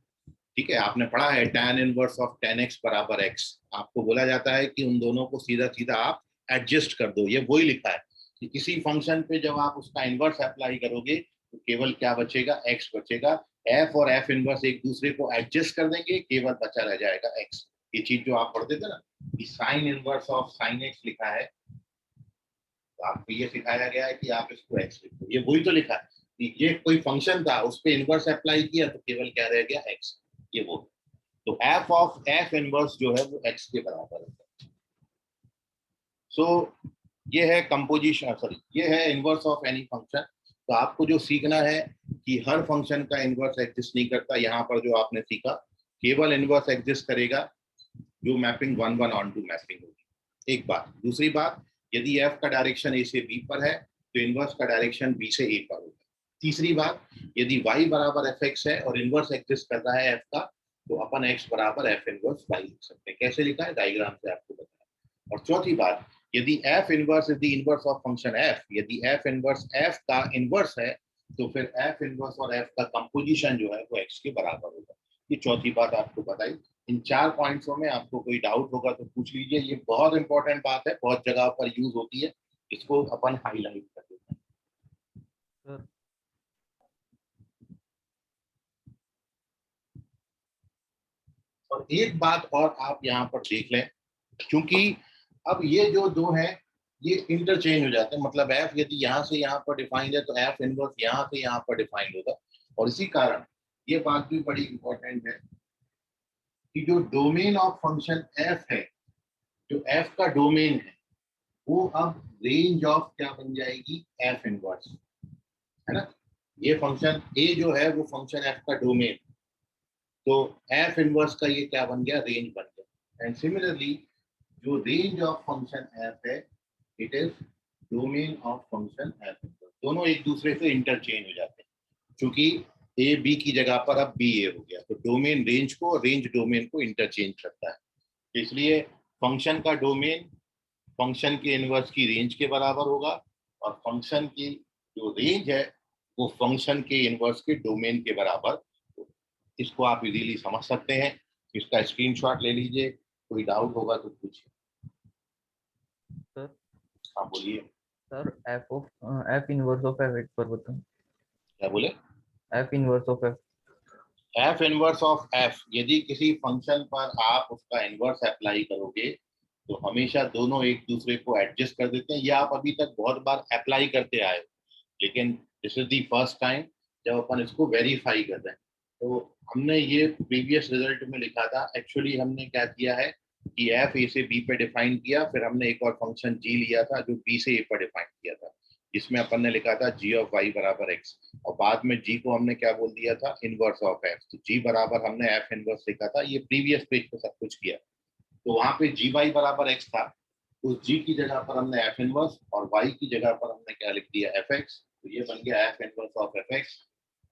ठीक है, आपने पढ़ा है tan inverse of tan x बराबर x, आपको बोला जाता है कि उन दोनों को सीधा सीधा आप एडजस्ट कर दो, ये वही लिखा है कि किसी फंक्शन पे जब आप उसका इनवर्स अप्लाई करोगे तो केवल क्या बचेगा, x बचेगा। f और f इनवर्स एक दूसरे को एडजस्ट कर देंगे, केवल बचा रह जाएगा x। ये चीज जो आप पढ़ते थे ना कि sine inverse of sine x लिखा है, तो आपको ये सिखाया गया है कि आप इसको x लिखो, ये वही तो लिखा है कि ये कोई फंक्शन था उस पर इनवर्स अप्लाई किया तो केवल क्या रह गया, x, ये वो। तो f ऑफ f इनवर्स जो है वो x के बराबर है। सो ये है कंपोजिशन, सॉरी ये है इनवर्स ऑफ एनी फंक्शन। तो आपको जो सीखना है कि हर फंक्शन का इनवर्स एग्जिस्ट नहीं करता, यहाँ पर जो आपने सीखा केवल इनवर्स एग्जिस्ट करेगा जो मैपिंग 1 1 ऑन टू मैपिंग होगी, एक बात। दूसरी बात, यदि f का डायरेक्शन a से b पर है तो इनवर्स का डायरेक्शन b से a पर होगा। तीसरी बात, यदि y बराबर एफ एक्स है और इनवर्स एग्जिस्ट कर रहा है f का, तो अपन x बराबर एफ इनवर्स y लिख सकते हैं। कैसे लिखा है, डायग्राम से आपको बताया। और चौथी बात, यदि f inverse is the inverse of function f, यदि f इनवर्स f का इनवर्स है तो फिर f इनवर्स और f का कंपोजिशन जो है वो x के बराबर होगा। ये चौथी बात आपको बताई। इन 4 पॉइंट्सों में आपको कोई डाउट होगा तो पूछ लीजिए, ये बहुत इंपॉर्टेंट बात है, बहुत जगह पर यूज होती है, इसको अपन हाईलाइट कर देते हैं। और एक बात और आप यहाँ पर देख लें, क्योंकि अब ये जो दो है ये इंटरचेंज हो जाते हैं, मतलब एफ यदि यहाँ से यहाँ पर डिफाइंड है तो एफ इनवर्स यहाँ से यहाँ पर डिफाइंड होगा। और इसी कारण ये बात भी बड़ी इंपॉर्टेंट है कि जो डोमेन ऑफ फंक्शन एफ है, जो एफ का डोमेन है, वो अब रेंज ऑफ क्या बन जाएगी, एफ इनवर्स, है ना। ये फंक्शन ए जो है वो फंक्शन एफ का डोमेन, तो एफ इनवर्स का ये क्या बन गया, रेंज बन गया। एंड सिमिलरली जो रेंज ऑफ फंक्शन एफ है, it is domain of function F inverse. दोनों एक दूसरे से इंटरचेंज हो जाते हैं, क्योंकि ए बी की जगह पर अब बी ए हो गया, तो डोमेन रेंज को, रेंज डोमेन को इंटरचेंज करता है। इसलिए फंक्शन का डोमेन फंक्शन के इनवर्स की रेंज के बराबर होगा, और फंक्शन की जो रेंज है वो फंक्शन के इनवर्स के डोमेन के बराबर। इसको आप इजीली समझ सकते हैं। इसका स्क्रीनशॉट ले लीजिए, कोई डाउट होगा तो पूछिए। सर हाँ बोलिए। Sir F inverse of F एक बार बताओ। क्या बोले? F inverse of F. F inverse of F, यदि किसी फंक्शन पर आप उसका इनवर्स अप्लाई करोगे तो हमेशा दोनों एक दूसरे को एडजस्ट कर देते हैं। या आप अभी तक बहुत बार अप्लाई करते आए हो, लेकिन this is the first time जब अपन इसको वेरीफाई कर रहे हैं। तो हमने ये प्रीवियस रिजल्ट में लिखा था, एक्चुअली हमने क्या किया है कि एफ ए से बी पे डिफाइन किया, फिर हमने एक और फंक्शन जी लिया था जो बी से ए पर डिफाइन किया था, जिसमें अपन ने लिखा था जी ऑफ वाई बराबर एक्स, और बाद में जी को हमने क्या बोल दिया था, इनवर्स ऑफ एफ। तो जी बराबर हमने एफ इनवर्स लिखा था, ये प्रीवियस पेज पे सब कुछ किया। तो वहां पे जी वाई बराबर एक्स था, उस जी की जगह पर हमने एफ इनवर्स, और वाई की जगह पर हमने क्या लिख दिया, एफ एक्स। तो ये बन गया F inverse of F x.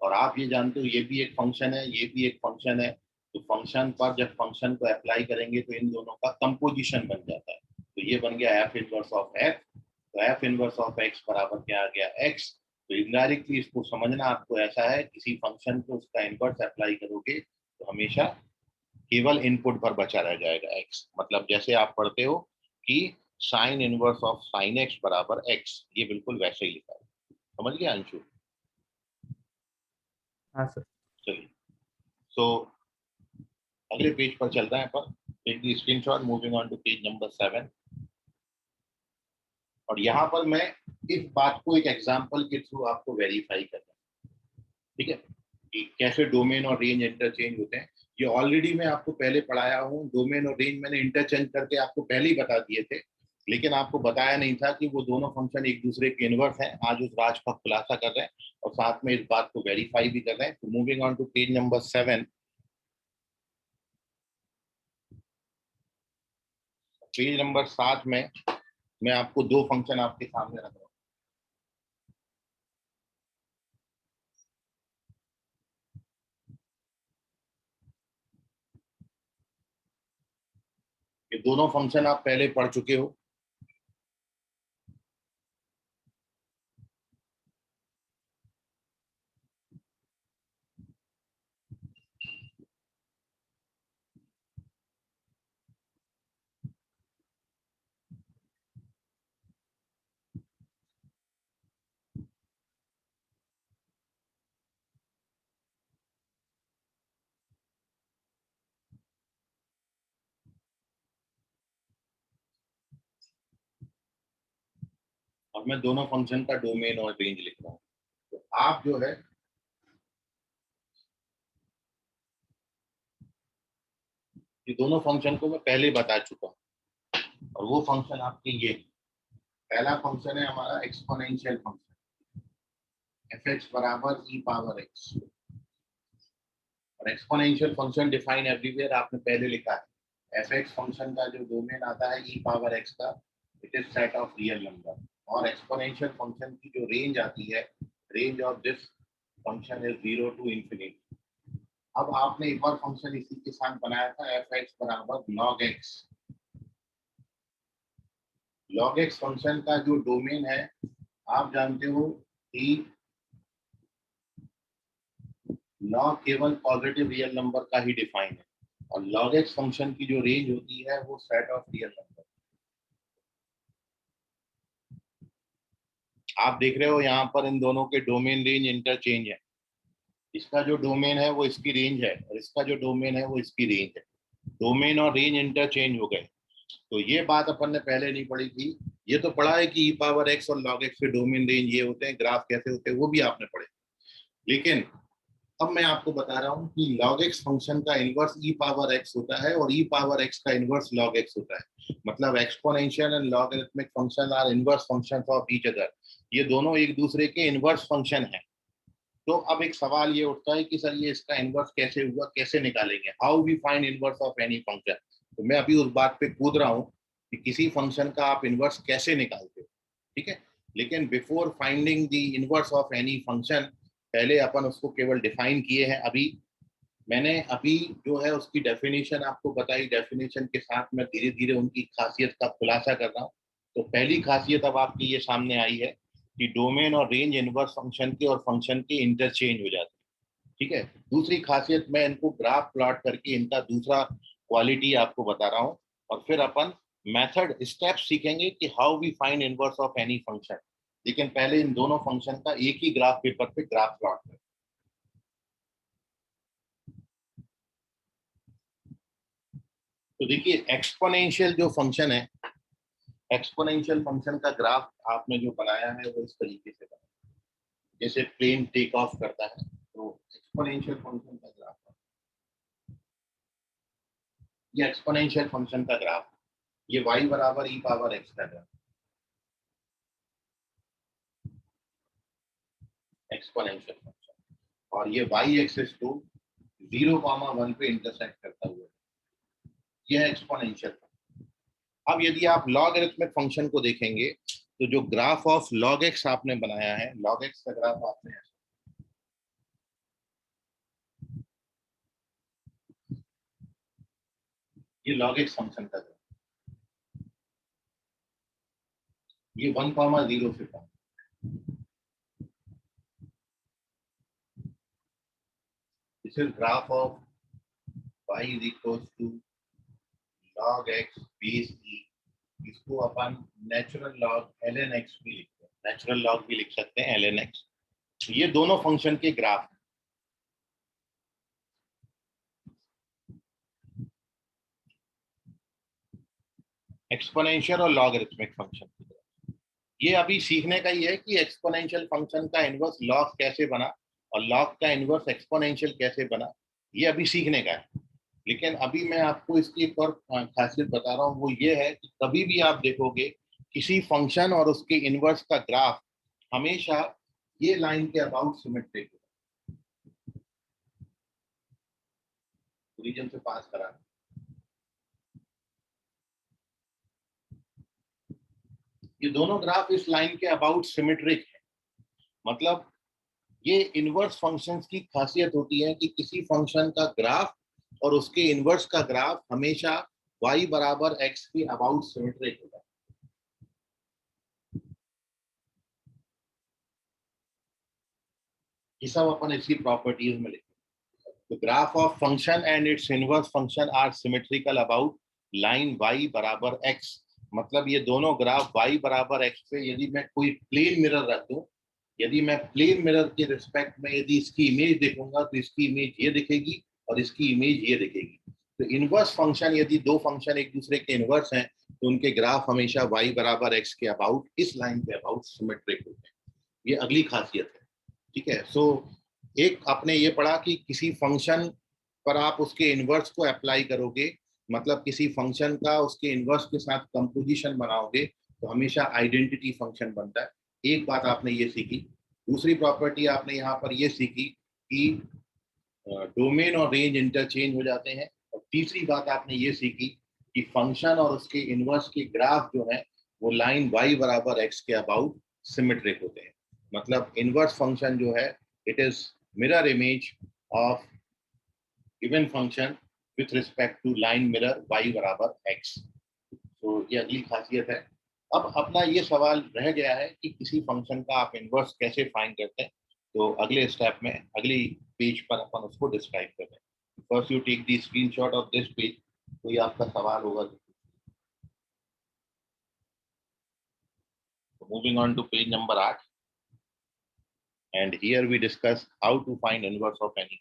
और आप ये जानते हो ये भी एक फंक्शन है, ये भी एक फंक्शन है। तो फंक्शन पर जब फंक्शन को अप्लाई करेंगे तो इन दोनों का कंपोजिशन बन जाता है। तो ये बन गया एफ इनवर्स ऑफ एफ। तो एफ इनवर्स ऑफ एक्स बराबर क्या आ गया, एक्स। तो इनडायरेक्टली इसको समझना आपको ऐसा है, किसी फंक्शन को उसका इनवर्स अप्लाई करोगे तो हमेशा केवल इनपुट पर बचा रह जाएगा एक्स। मतलब जैसे आप पढ़ते हो कि sine inverse of sine x बराबर एक्स, ये बिल्कुल वैसे ही लिखा है। समझ गया अंशु? हाँ सर। चलिए, तो अगले पेज पर चल रहे हैं पर take the screenshot, moving on to page number 7। और यहाँ पर मैं इस बात को एक एग्जांपल के थ्रू आपको वेरीफाई कर रहा हूँ, ठीक है, कि कैसे डोमेन और रेंज इंटरचेंज होते हैं। ये ऑलरेडी मैं आपको पहले पढ़ाया हूँ, डोमेन और रेंज मैंने इंटरचेंज करके आपको पहले ही बता दिए थे, लेकिन आपको बताया नहीं था कि वो दोनों फंक्शन एक दूसरे के इनवर्स हैं। आज उस राज का खुलासा कर रहे हैं और साथ में इस बात को वेरीफाई भी कर रहे हैं। तो moving on to page number 7, page number 7 में मैं आपको दो फंक्शन आपके सामने रख रहा हूँ। ये दोनों फंक्शन आप पहले पढ़ चुके हो। और मैं दोनों फंक्शन का डोमेन और रेंज लिख रहा हूँ। तो आप जो है ये दोनों फंक्शन को मैं पहले बता चुका हूँ, और वो फंक्शन आपके ये, पहला फंक्शन है हमारा एक्सपोनेंशियल फंक्शन, एफ एक्स बराबर ई पावर एक्स। और एक्सपोनेंशियल फंक्शन डिफाइन एवरीवेयर आपने पहले लिखा है। एफ एक्स फंक्शन का जो डोमेन आता है ई पावर एक्स का, it is set of real number. और एक्सपोनेंशियल फंक्शन की जो रेंज आती है, range of this function is 0 to infinity. अब आपने एक और फंक्शन इसी के साथ बनाया था, एफ एक्स बराबर log x. Log x function का जो डोमेन है आप जानते हो कि लॉग केवल पॉजिटिव रियल नंबर का ही डिफाइन है, और लॉग एक्स फंक्शन की जो रेंज होती है वो सेट ऑफ रियल नंबर। आप देख रहे हो यहाँ पर इन दोनों के डोमेन रेंज इंटरचेंज है। इसका जो डोमेन है वो इसकी रेंज है, और इसका जो डोमेन है वो इसकी रेंज है। डोमेन और रेंज इंटरचेंज हो गए। तो ये बात अपन ने पहले नहीं पढ़ी थी। ये तो पढ़ा है कि ई पावर एक्स और लॉग एक्स के डोमेन रेंज ये होते हैं, ग्राफ कैसे होते हैं वो भी आपने पढ़े। लेकिन अब मैं आपको बता रहा हूँ कि log x फंक्शन का इनवर्स ई पावर x होता है, और ई पावर x का इनवर्स log x होता है। मतलब exponential and logarithmic function are inverse function of each other. ये दोनों एक दूसरे के इनवर्स फंक्शन हैं। तो अब एक सवाल ये उठता है कि सर ये इसका इनवर्स कैसे हुआ, कैसे निकालेंगे, how we find inverse of any function. तो मैं अभी उस बात पे कूद रहा हूँ कि किसी फंक्शन का आप इनवर्स कैसे निकालते हो, ठीक है। लेकिन before finding the inverse of any function, पहले अपन उसको केवल डिफाइन किए हैं। मैंने अभी जो है उसकी डेफिनेशन आपको बताई। डेफिनेशन के साथ मैं धीरे धीरे उनकी खासियत का खुलासा कर रहा हूँ। तो पहली खासियत अब आपकी ये सामने आई है कि डोमेन और रेंज इनवर्स फंक्शन के और फंक्शन के इंटरचेंज हो जाते हैं। ठीक है, दूसरी खासियत मैं इनको ग्राफ प्लॉट करके इनका दूसरा क्वालिटी आपको बता रहा हूँ, और फिर अपन मेथड स्टेप सीखेंगे कि how we find inverse of any function. लेकिन पहले इन दोनों फंक्शन का एक ही ग्राफ पेपर पे ग्राफ प्लॉट करें। तो देखिए एक्सपोनेंशियल जो फंक्शन है, एक्सपोनेंशियल फंक्शन का ग्राफ आपने जो बनाया है वो इस तरीके से बनाया, जैसे प्लेन टेक ऑफ करता है, तो एक्सपोनेंशियल फंक्शन का ग्राफ, ये एक्सपोनेंशियल फंक्शन का ग्राफ, ये y बराबर e पावर x का ग्राफ, एक्सपोनेंशियल फंक्शन, और ये y एक्सिस को 0,1 पे इंटरसेक्ट करता हुआ, ये है एक्सपोनेंशियल फंक्शन। अब यदि आप लॉगरिथमिक फंक्शन को देखेंगे, तो जो ग्राफ ऑफ log x आपने बनाया है, log x का ग्राफ आपने, ये log x फंक्शन का ग्राफ, ये 1,0 से कम, this is graph of y is equal to log x base e, इसको अपन नेचुरल लॉग ln x भी लिखते हैं, नेचुरल लॉग भी लिख सकते हैं ln x। ये दोनों फंक्शन के ग्राफ, एक्सपोनेंशियल और लॉगरिथमिक फंक्शन, ये अभी सीखने का ही है कि एक्सपोनेंशियल फंक्शन का इनवर्स लॉग कैसे बना और लॉग का इनवर्स एक्सपोनेंशियल कैसे बना, ये अभी सीखने का है। लेकिन अभी मैं आपको इसकी एक और खासियत बता रहा हूँ, वो ये है कि कभी भी आप देखोगे किसी फंक्शन और उसके इनवर्स का ग्राफ हमेशा ये लाइन के अबाउट सिमेट्रिक, रीजन से पास करा, ये दोनों ग्राफ इस लाइन के अबाउट सिमेट्रिक है। मतलब ये इनवर्स फंक्शंस की खासियत होती है कि किसी फंक्शन का ग्राफ और उसके इनवर्स का ग्राफ हमेशा y बराबर x के अबाउट सिमेट्रिक होता है। ये सब अपन इसी प्रॉपर्टीज में लिखते हैं। तो graph of function and its inverse function are symmetrical about line y बराबर x। मतलब ये दोनों ग्राफ y बराबर x पे यदि मैं कोई प्लेन मिरर रख दूं, यदि मैं प्लेन मिरर के रिस्पेक्ट में यदि इसकी इमेज देखूंगा, तो इसकी इमेज ये दिखेगी और इसकी इमेज ये दिखेगी। तो इनवर्स फंक्शन, यदि दो फंक्शन एक दूसरे के इनवर्स हैं, तो उनके ग्राफ हमेशा y बराबर x के अबाउट, इस लाइन के अबाउट सिमेट्रिक होते हैं। ये अगली खासियत है। ठीक है, सो एक आपने ये पढ़ा कि किसी फंक्शन पर आप उसके इनवर्स को अप्लाई करोगे, मतलब किसी फंक्शन का उसके इनवर्स के साथ कंपोजिशन बनाओगे, तो हमेशा आइडेंटिटी फंक्शन बनता है। एक बात आपने ये सीखी। दूसरी प्रॉपर्टी आपने यहाँ पर ये सीखी कि डोमेन और रेंज इंटरचेंज हो जाते हैं। और तीसरी बात आपने ये सीखी कि फंक्शन और उसके इनवर्स के ग्राफ जो है वो लाइन y बराबर x के अबाउट सिमेट्रिक होते हैं। मतलब इनवर्स फंक्शन जो है, it is mirror image of given function with respect to line mirror y बराबर x। तो ये अगली खासियत है। अब अपना ये सवाल रह गया है कि किसी फंक्शन का आप इनवर्स कैसे फाइंड करते हैं। तो अगले स्टेप में, अगली पेज पर अपन उसको डिस्क्राइब करते हैं। First you take the screenshot of this page. कोई आपका सवाल होगा तो moving on to page number 8, and here we discuss how to find inverse of any.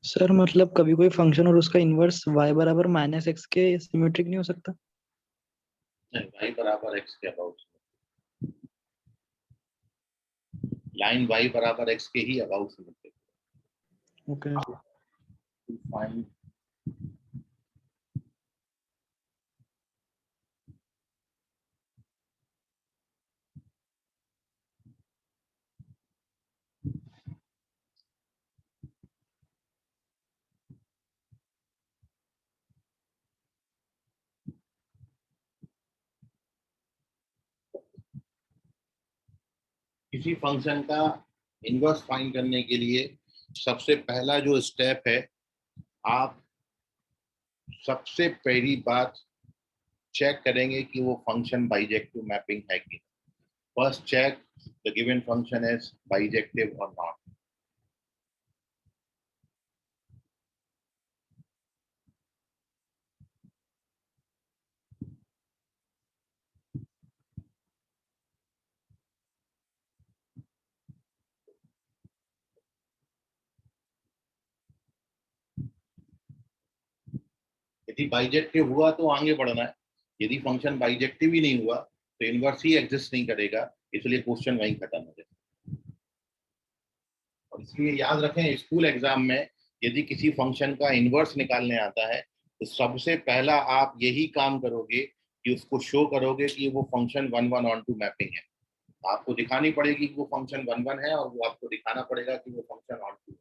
Sir मतलब कभी कोई फंक्शन और उसका इनवर्स y बराबर माइनस एक्स के सिमेट्रिक नहीं हो सकता? y बराबर x के अबाउट, लाइन y बराबर x के ही about symmetric okay. To find किसी फंक्शन का इनवर्स फाइंड करने के लिए सबसे पहला जो स्टेप है, आप सबसे पहली बात चेक करेंगे कि वो फंक्शन बाइजेक्टिव मैपिंग है कि first check the given function is bijective और नॉट। यदि बाइजेक्टिव हुआ तो आगे बढ़ना है, यदि फंक्शन बाइजेक्टिव ही नहीं हुआ तो इनवर्स ही एग्जिस्ट नहीं करेगा, इसलिए क्वेश्चन वहीं खत्म हो जाएगा। और इसलिए याद रखें, स्कूल एग्जाम में यदि किसी फंक्शन का इनवर्स निकालने आता है तो सबसे पहला आप यही काम करोगे कि उसको शो करोगे कि वो फंक्शन 1-1-on-2 मैपिंग है। आपको दिखानी पड़ेगी कि वो फंक्शन 1-1 है और वो आपको दिखाना पड़ेगा कि वो फंक्शन ऑन-टू है।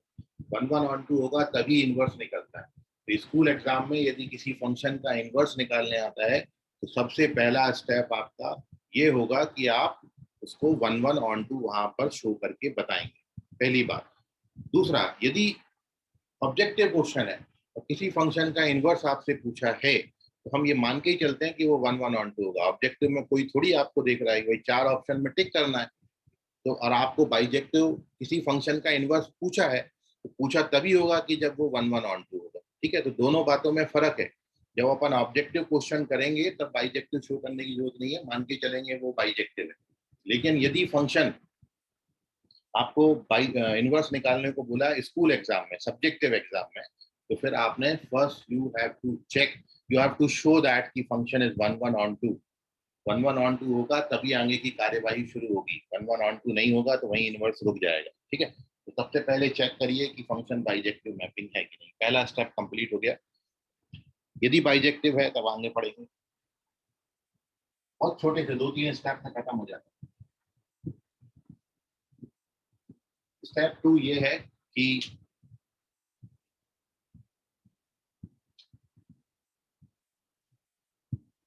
1-1-on-2 होगा तभी इनवर्स निकलता है। तो स्कूल एग्जाम में यदि किसी फंक्शन का इनवर्स निकालने आता है तो सबसे पहला स्टेप आपका ये होगा कि आप उसको 1-1-on-2 वहां पर शो करके बताएंगे, पहली बात। दूसरा, यदि ऑब्जेक्टिव क्वेश्चन है और किसी फंक्शन का इनवर्स आपसे पूछा है तो हम ये मान के ही चलते हैं कि वो 1-1-on-2 होगा। ऑब्जेक्टिव में कोई थोड़ी आपको देख रहा है कि भाई 4 ऑप्शन में टिक करना है, तो और आपको बाइजेक्टिव किसी फंक्शन का इनवर्स पूछा है तो पूछा तभी होगा कि जब वो 1-1-on-2 होगा। ठीक है, तो दोनों बातों में फर्क है। जब अपन ऑब्जेक्टिव क्वेश्चन करेंगे तब बाइजेक्टिव शो करने की जरूरत नहीं है, मान के चलेंगे वो बाइजेक्टिव है। लेकिन यदि फंक्शन आपको इनवर्स निकालने को बोला स्कूल एग्जाम में, सब्जेक्टिव एग्जाम में, तो फिर आपने first you have to check, you have to show that की फंक्शन इज 1-1-on-2। 1-1-on-2 होगा तभी आगे की कार्यवाही शुरू होगी, 1-1-on-2 नहीं होगा तो वहीं इनवर्स रुक जाएगा। ठीक है, तो सबसे पहले चेक करिए कि फंक्शन बाइजेक्टिव मैपिंग है कि नहीं। पहला स्टेप कंप्लीट हो गया। यदि बाइजेक्टिव है तब आगे पढ़ेंगे, बहुत छोटे से 2-3 स्टेप में खत्म हो जाता है। स्टेप 2 ये है कि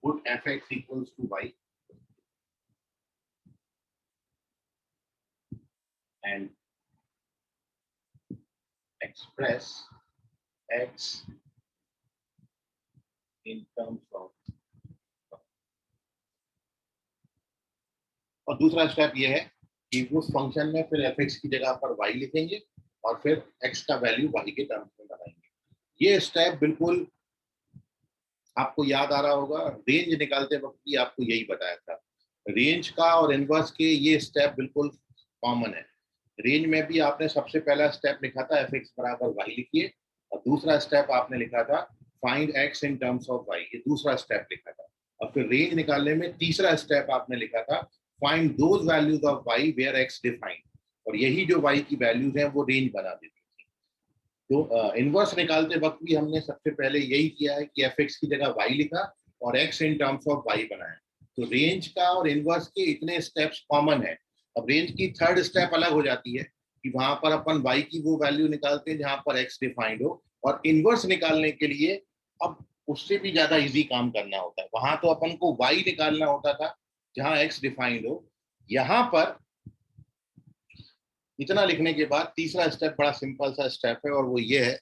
put fx equals to y and express x in terms of, और दूसरा स्टेप ये है कि उस फंक्शन में फिर fx की जगह पर y लिखेंगे और फिर x का वैल्यू y के टर्म्स में बनाएंगे। ये स्टेप बिल्कुल आपको याद आ रहा होगा, रेंज निकालते वक्त भी आपको यही बताया था। रेंज का और इनवर्स के ये स्टेप बिल्कुल कॉमन है। रेंज में भी आपने सबसे पहला स्टेप लिखा था fx बराबर y लिखिए, और दूसरा स्टेप आपने लिखा था find x in terms of y, ये दूसरा स्टेप लिखा था। और फिर रेंज निकालने में तीसरा स्टेप आपने लिखा था find those values of y where x defined, और यही जो y की वैल्यूज हैं वो रेंज बना देती थी। तो इनवर्स निकालते वक्त भी हमने सबसे पहले यही किया है कि fx की जगह y लिखा और x in terms of y बनाया। तो रेंज का और इनवर्स के इतने स्टेप्स कॉमन है। अब रेंज की थर्ड स्टेप अलग हो जाती है कि वहां पर अपन y की वो वैल्यू निकालते हैं जहां पर x डिफाइंड हो, और इनवर्स निकालने के लिए अब उससे भी ज्यादा इजी काम करना होता है। वहां तो अपन को y निकालना होता था जहां x डिफाइंड हो, यहां पर इतना लिखने के बाद तीसरा स्टेप बड़ा सिंपल सा स्टेप है और वो ये है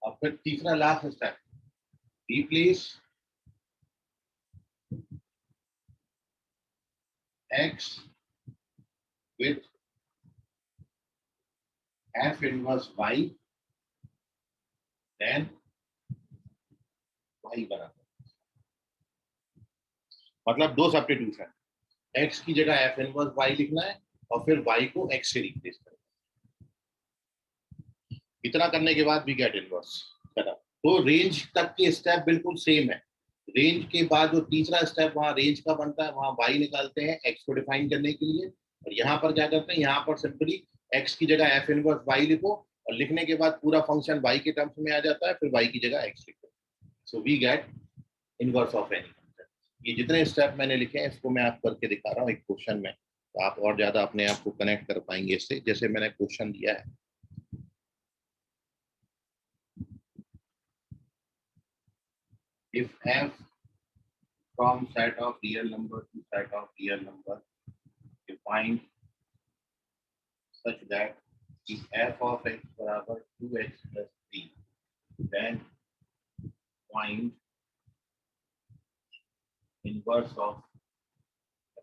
और फिर तीसरा last step, replace x with f inverse y, then y बराबर, मतलब दो सब्स्टिट्यूशन, x की जगह f इनवर्स y लिखना है और फिर y को x से रिप्लेस करना। इतना करने के बाद भी गेट इनवर्स खत्म। तो रेंज तक के स्टेप बिल्कुल सेम है। रेंज के बाद जो तीसरा स्टेप वहां रेंज का बनता है, वहां y निकालते हैं x को डिफाइन करने के लिए, और यहाँ पर क्या करते हैं, यहाँ पर सिंपली x की जगह f इनवर्स y लिखो और लिखने के बाद पूरा फंक्शन y के टर्म्स में आ जाता है, फिर y की जगह x लिखो। So we get inverse of any function. ये जितने स्टेप मैंने लिखे हैं इसको मैं आप करके दिखा रहा हूँ एक क्वेश्चन में, तो आप और ज्यादा अपने आप को कनेक्ट कर पाएंगे इससे। जैसे मैंने क्वेश्चन दिया है, if f from set of real number to set of real number defined such that if f of x बराबर 2x plus 3, then find inverse of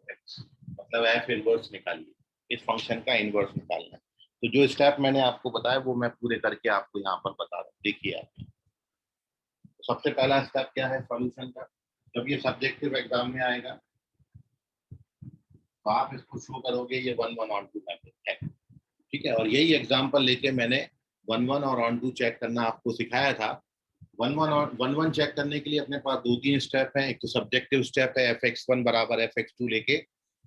x। मतलब f इनवर्स निकालिए, इस फंक्शन का इनवर्स निकालना है। तो जो स्टेप मैंने आपको बताया वो मैं पूरे करके आपको यहाँ पर बता रहा हूँ, देखिए आप। तो सबसे पहला स्टेप क्या है सॉल्यूशन का, जब ये सब्जेक्टिव एग्जाम में आएगा तो आप इसको शो करोगे ये 1 1 ऑन 2 मैपिंग है, ठीक है। और यही एग्जांपल लेके मैंने 1 1 और ऑन 2 चेक करना आपको सिखाया था। 1 1 और 1 1 चेक करने के लिए अपने पास 2-3 स्टेप हैं। एक तो सब्जेक्टिव स्टेप है fx1 बराबर fx2 लेके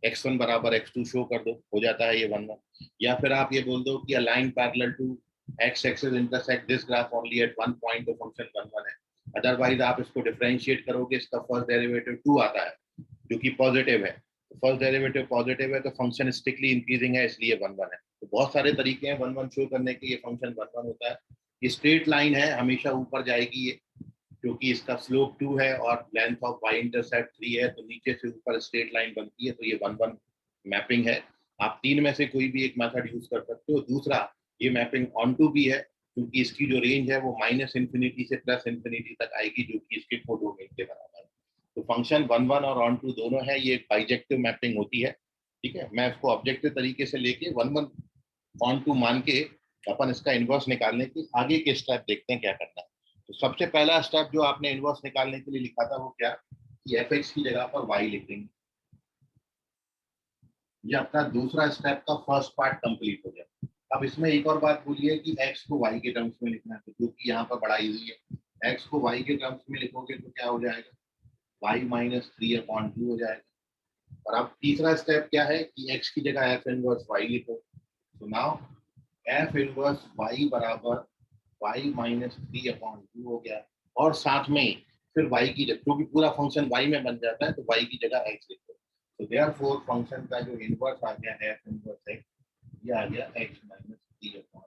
x1 बराबर x2 शो कर दो, हो जाता है ये 1 1। या फिर आप ये बोल दो कि a line parallel to x axis intersect this graph only at one point, तो फंक्शन 1 1 है। अदरवाइज आप इसको डिफरेंशिएट करोगे, इसका फर्स्ट डेरिवेटिव 2 आता है जो कि पॉजिटिव है, फर्स्ट डेरिवेटिव पॉजिटिव है तो फंक्शन स्ट्रिक्टली इंक्रीजिंग है, इसलिए 1 1 है। तो बहुत सारे तरीके हैं 1 1 शो करने के, ये फंक्शन 1 1 होता है। ये स्ट्रेट लाइन है, हमेशा ऊपर जाएगी ये, क्योंकि इसका स्लोप 2 है और लेंथ ऑफ y इंटरसेप्ट 3 है, तो नीचे से ऊपर स्ट्रेट लाइन बनती है, तो ये 1 1 मैपिंग है। आप तीन में से कोई भी एक मेथड यूज कर सकते हो। दूसरा, ये मैपिंग ऑन टू भी है, क्योंकि इसकी जो रेंज है वो -∞ से +∞ तक आएगी, जो कि इसके कोडोमेन के बराबर है। तो फंक्शन 1 1 और ऑन टू दोनों है, ये एक बाइजेक्टिव मैपिंग होती है, ठीक है। मैं इसको ऑब्जेक्टिव तरीके से लेके 1 1 ऑन टू मान के अपन इसका इनवर्स निकालने के आगे के स्टेप देखते हैं क्या करना है। तो सबसे पहला स्टेप जो आपने इनवर्स निकालने के लिए लिखा था वो क्या, कि fx की जगह पर y लिख देंगे। ये अपना दूसरा स्टेप का फर्स्ट पार्ट कंप्लीट हो गया। अब इसमें एक और बात बोलिए कि x को y के टर्म्स में लिखना है, तो जो कि यहाँ पर बड़ा इजी है। x को y के टर्म्स में लिखोगे तो क्या हो जाएगा, y - 3/2 हो जाएगा। और अब तीसरा स्टेप क्या है कि x की जगह f इनवर्स y लिखो। तो नाउ f इनवर्स y बराबर y - 3/2 हो गया। और साथ में फिर y की जगह, क्योंकि पूरा फंक्शन y में बन जाता है, तो y की जगह x लिखो। तो देयरफॉर फंक्शन का जो इनवर्स आ गया f इनवर्स x, ये आ गया x - 3/2।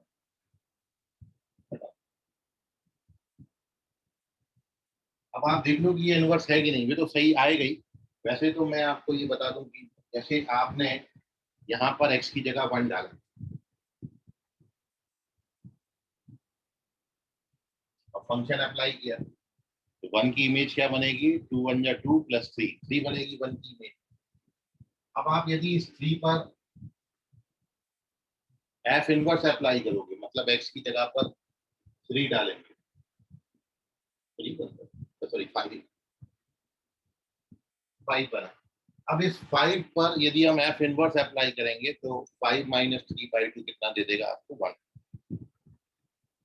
अब आप देख लो कि ये इनवर्स है कि नहीं, ये तो सही आएगा ही। वैसे तो मैं आपको ये बता दूं कि जैसे आपने यहाँ पर x की जगह 1 डाला और फंक्शन अप्लाई किया, तो 1 की इमेज क्या बनेगी, 2 1 या 2 + 3, 3 बनेगी 1 की इमेज। अब आप यदि इस 3 पर f इनवर्स अप्लाई करोगे, मतलब x की जगह पर 3 डालेंगे, 5 बना। अब इस 5 पर यदि हम f इनवर्स अप्लाई करेंगे तो 5 - 3/2 कितना दे देगा आपको, 1।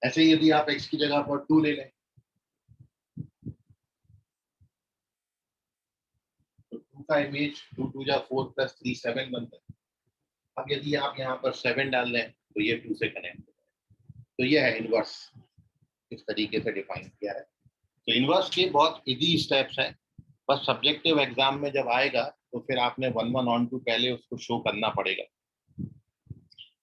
ऐसे ही यदि आप x की जगह पर 2 ले लें तो 2 का इमेज 2 2 जा 4 + 3 7 बनता है। अब यदि आप यहाँ पर 7 डाल लें तो ये 2 से कनेक्ट हो जाएगा। तो ये है इनवर्स, इस तरीके से डिफाइन किया है। तो इनवर्स के बहुत इजी स्टेप्स हैं, बस सब्जेक्टिव एग्जाम में जब आएगा तो फिर आपने 1 1 ऑन टू पहले उसको शो करना पड़ेगा।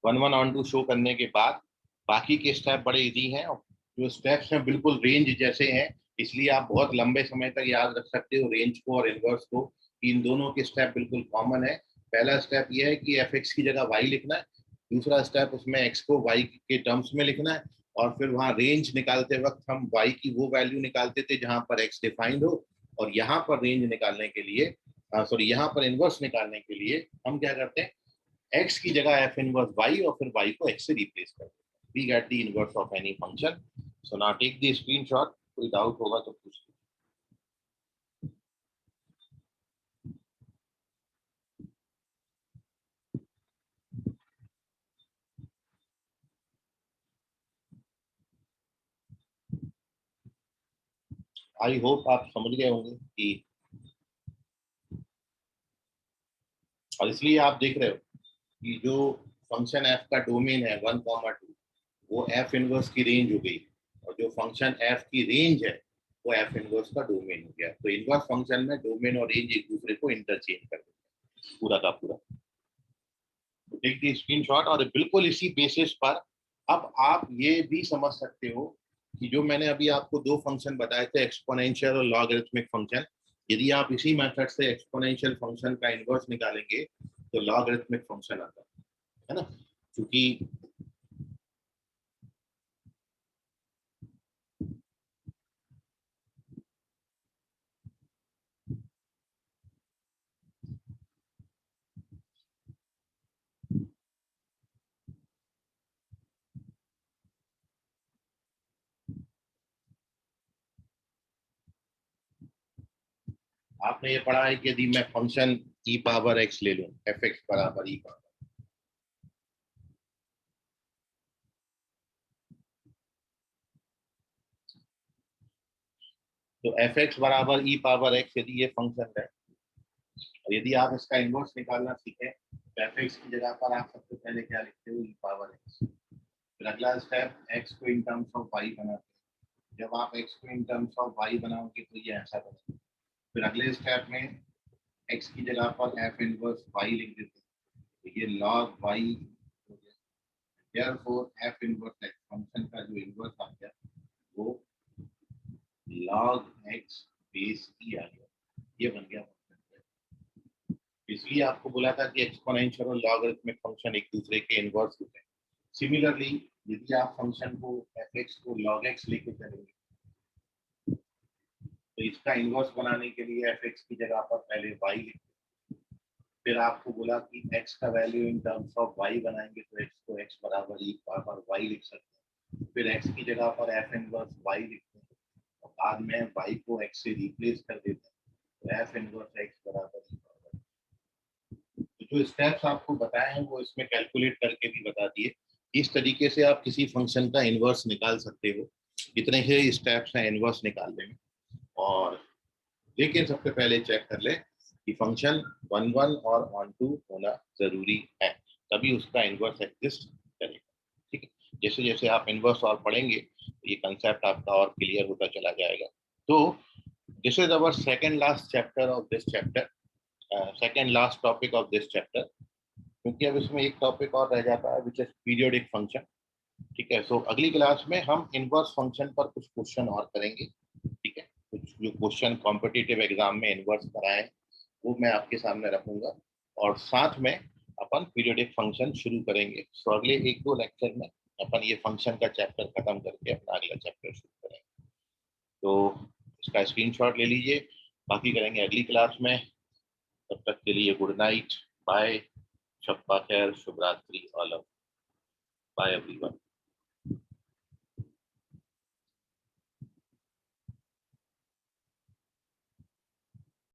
1 1 ऑन टू शो करने के बाद बाकी के स्टेप बड़े इजी हैं, और जो स्टेप्स हैं बिल्कुल रेंज जैसे हैं, इसलिए आप बहुत लंबे समय तक याद रख सकते हो रेंज को और इनवर्स को। इन दोनों के स्टेप बिल्कुल कॉमन है। पहला स्टेप ये है कि fx की जगह y लिखना है, दूसरा स्टेप उसमें x को y के टर्म्स में लिखना है, और फिर वहाँ रेंज निकालते वक्त हम y की वो वैल्यू निकालते थे जहां पर x डिफाइंड हो, और यहाँ पर रेंज निकालने के लिए यहाँ पर इनवर्स निकालने के लिए हम क्या करते हैं, x की जगह f इनवर्स y और फिर y को x से रिप्लेस करते हैं। We get the inverse of any function. So now take the screenshot. कोई डाउट होगा तो पूछ लो। आई होप आप समझ गए होंगे कि, और इसलिए आप देख रहे हो कि जो फंक्शन f का डोमेन है 1, 2, वो f इनवर्स की रेंज हो गई, और जो फंक्शन f की रेंज है वो एफ इनवर्स का डोमेन हो गया। तो इनवर्स फंक्शन में डोमेन और रेंज एक दूसरे को इंटरचेंज कर देते हैं पूरा का पूरा। Take the screenshot. और बिल्कुल इसी बेसिस पर अब आप ये भी समझ सकते हो कि जो मैंने अभी आपको दो फंक्शन बताए थे, एक्सपोनेंशियल और लॉगरिथमिक फंक्शन, यदि आप इसी मेथड से एक्सपोनेंशियल फंक्शन का इनवर्स निकालेंगे तो लॉगरिथमिक फंक्शन आता है ना। क्योंकि आपने ये पढ़ा है कि यदि मैं फंक्शन ई पावर एक्स ले लूं, एफ एक्स बराबर ई पावर, तो एफ एक्स बराबर ई पावर एक्स यदि ये फंक्शन है, और यदि आप इसका इनवर्स निकालना सीखें तो एफ एक्स की जगह पर आप सबसे पहले क्या लिखते हो, ई पावर एक्स। फिर अगला स्टेप एक्स को इन टर्म्स ऑफ वाई बनाते हैं। जब आप एक्स को इन टर्म्स ऑफ वाई बनाओगे तो ये ऐसा बनेगा। फिर अगले स्टेप में एक्स की जगह पर एफ इनवर्स वाई लिख देते हैं, तो ये लॉग वाई हो गया। Therefore F inverse x function का जो इनवर्स आ गया वो लॉग एक्स बेस ई आ गया, ये बन गया फंक्शन। इसलिए आपको बोला था कि एक्सपोनेंशियल और लॉगरिथमिक फंक्शन एक दूसरे के इनवर्स होते हैं। सिमिलरली यदि आप फंक्शन को एफ एक्स को लॉग एक्स लेके चलेंगे तो इसका इनवर्स बनाने के लिए एफ एक्स की जगह पर पहले वाई लिखें। फिर आपको बोला कि एक्स का value in terms of Y बनाएंगे तो एक्स को एक्स बराबर ई पावर वाई लिख सकते हैं। फिर एक्स की जगह पर एफ इनवर्स वाई लिखते हैं और बाद में वाई को एक्स से रिप्लेस कर देते हैं, तो एफ इनवर्स एक्स बराबर ई पावर। जो स्टेप्स आपको बताए हैं वो इसमें कैलकुलेट करके भी बता दिए। इस तरीके से आप किसी फंक्शन का इनवर्स निकाल सकते हो। इतने ही स्टेप्स हैं इनवर्स निकालने में। और लेकिन सबसे पहले चेक कर ले कि फंक्शन 1 और 1 होना जरूरी है, तभी उसका इनवर्स एग्जिस्ट करेगा। ठीक है, जैसे जैसे आप इनवर्स और पढ़ेंगे तो ये कंसेप्ट आपका और क्लियर होता चला जाएगा। तो this is our second last chapter of this chapter, second last topic of this chapter, क्योंकि अब इसमें एक टॉपिक और रह जाता है विच इज पीरियोडिक फंक्शन। ठीक है, सो अगली क्लास में हम इनवर्स फंक्शन पर कुछ क्वेश्चन और करेंगे। ठीक है, कुछ जो क्वेश्चन कॉम्पिटिटिव एग्जाम में इनवर्स कराए वो मैं आपके सामने रखूंगा, और साथ में अपन पीरियोडिक फंक्शन शुरू करेंगे। सो अगले एक दो लेक्चर में अपन ये फंक्शन का चैप्टर खत्म करके अपना अगला चैप्टर शुरू करेंगे। तो इसका स्क्रीनशॉट ले लीजिए, बाकी करेंगे अगली क्लास में। तब तक के लिए गुड नाइट, बाय, शब्बा खैर, शुभ रात्रि, ऑल ऑफ, बाय एवरीवन।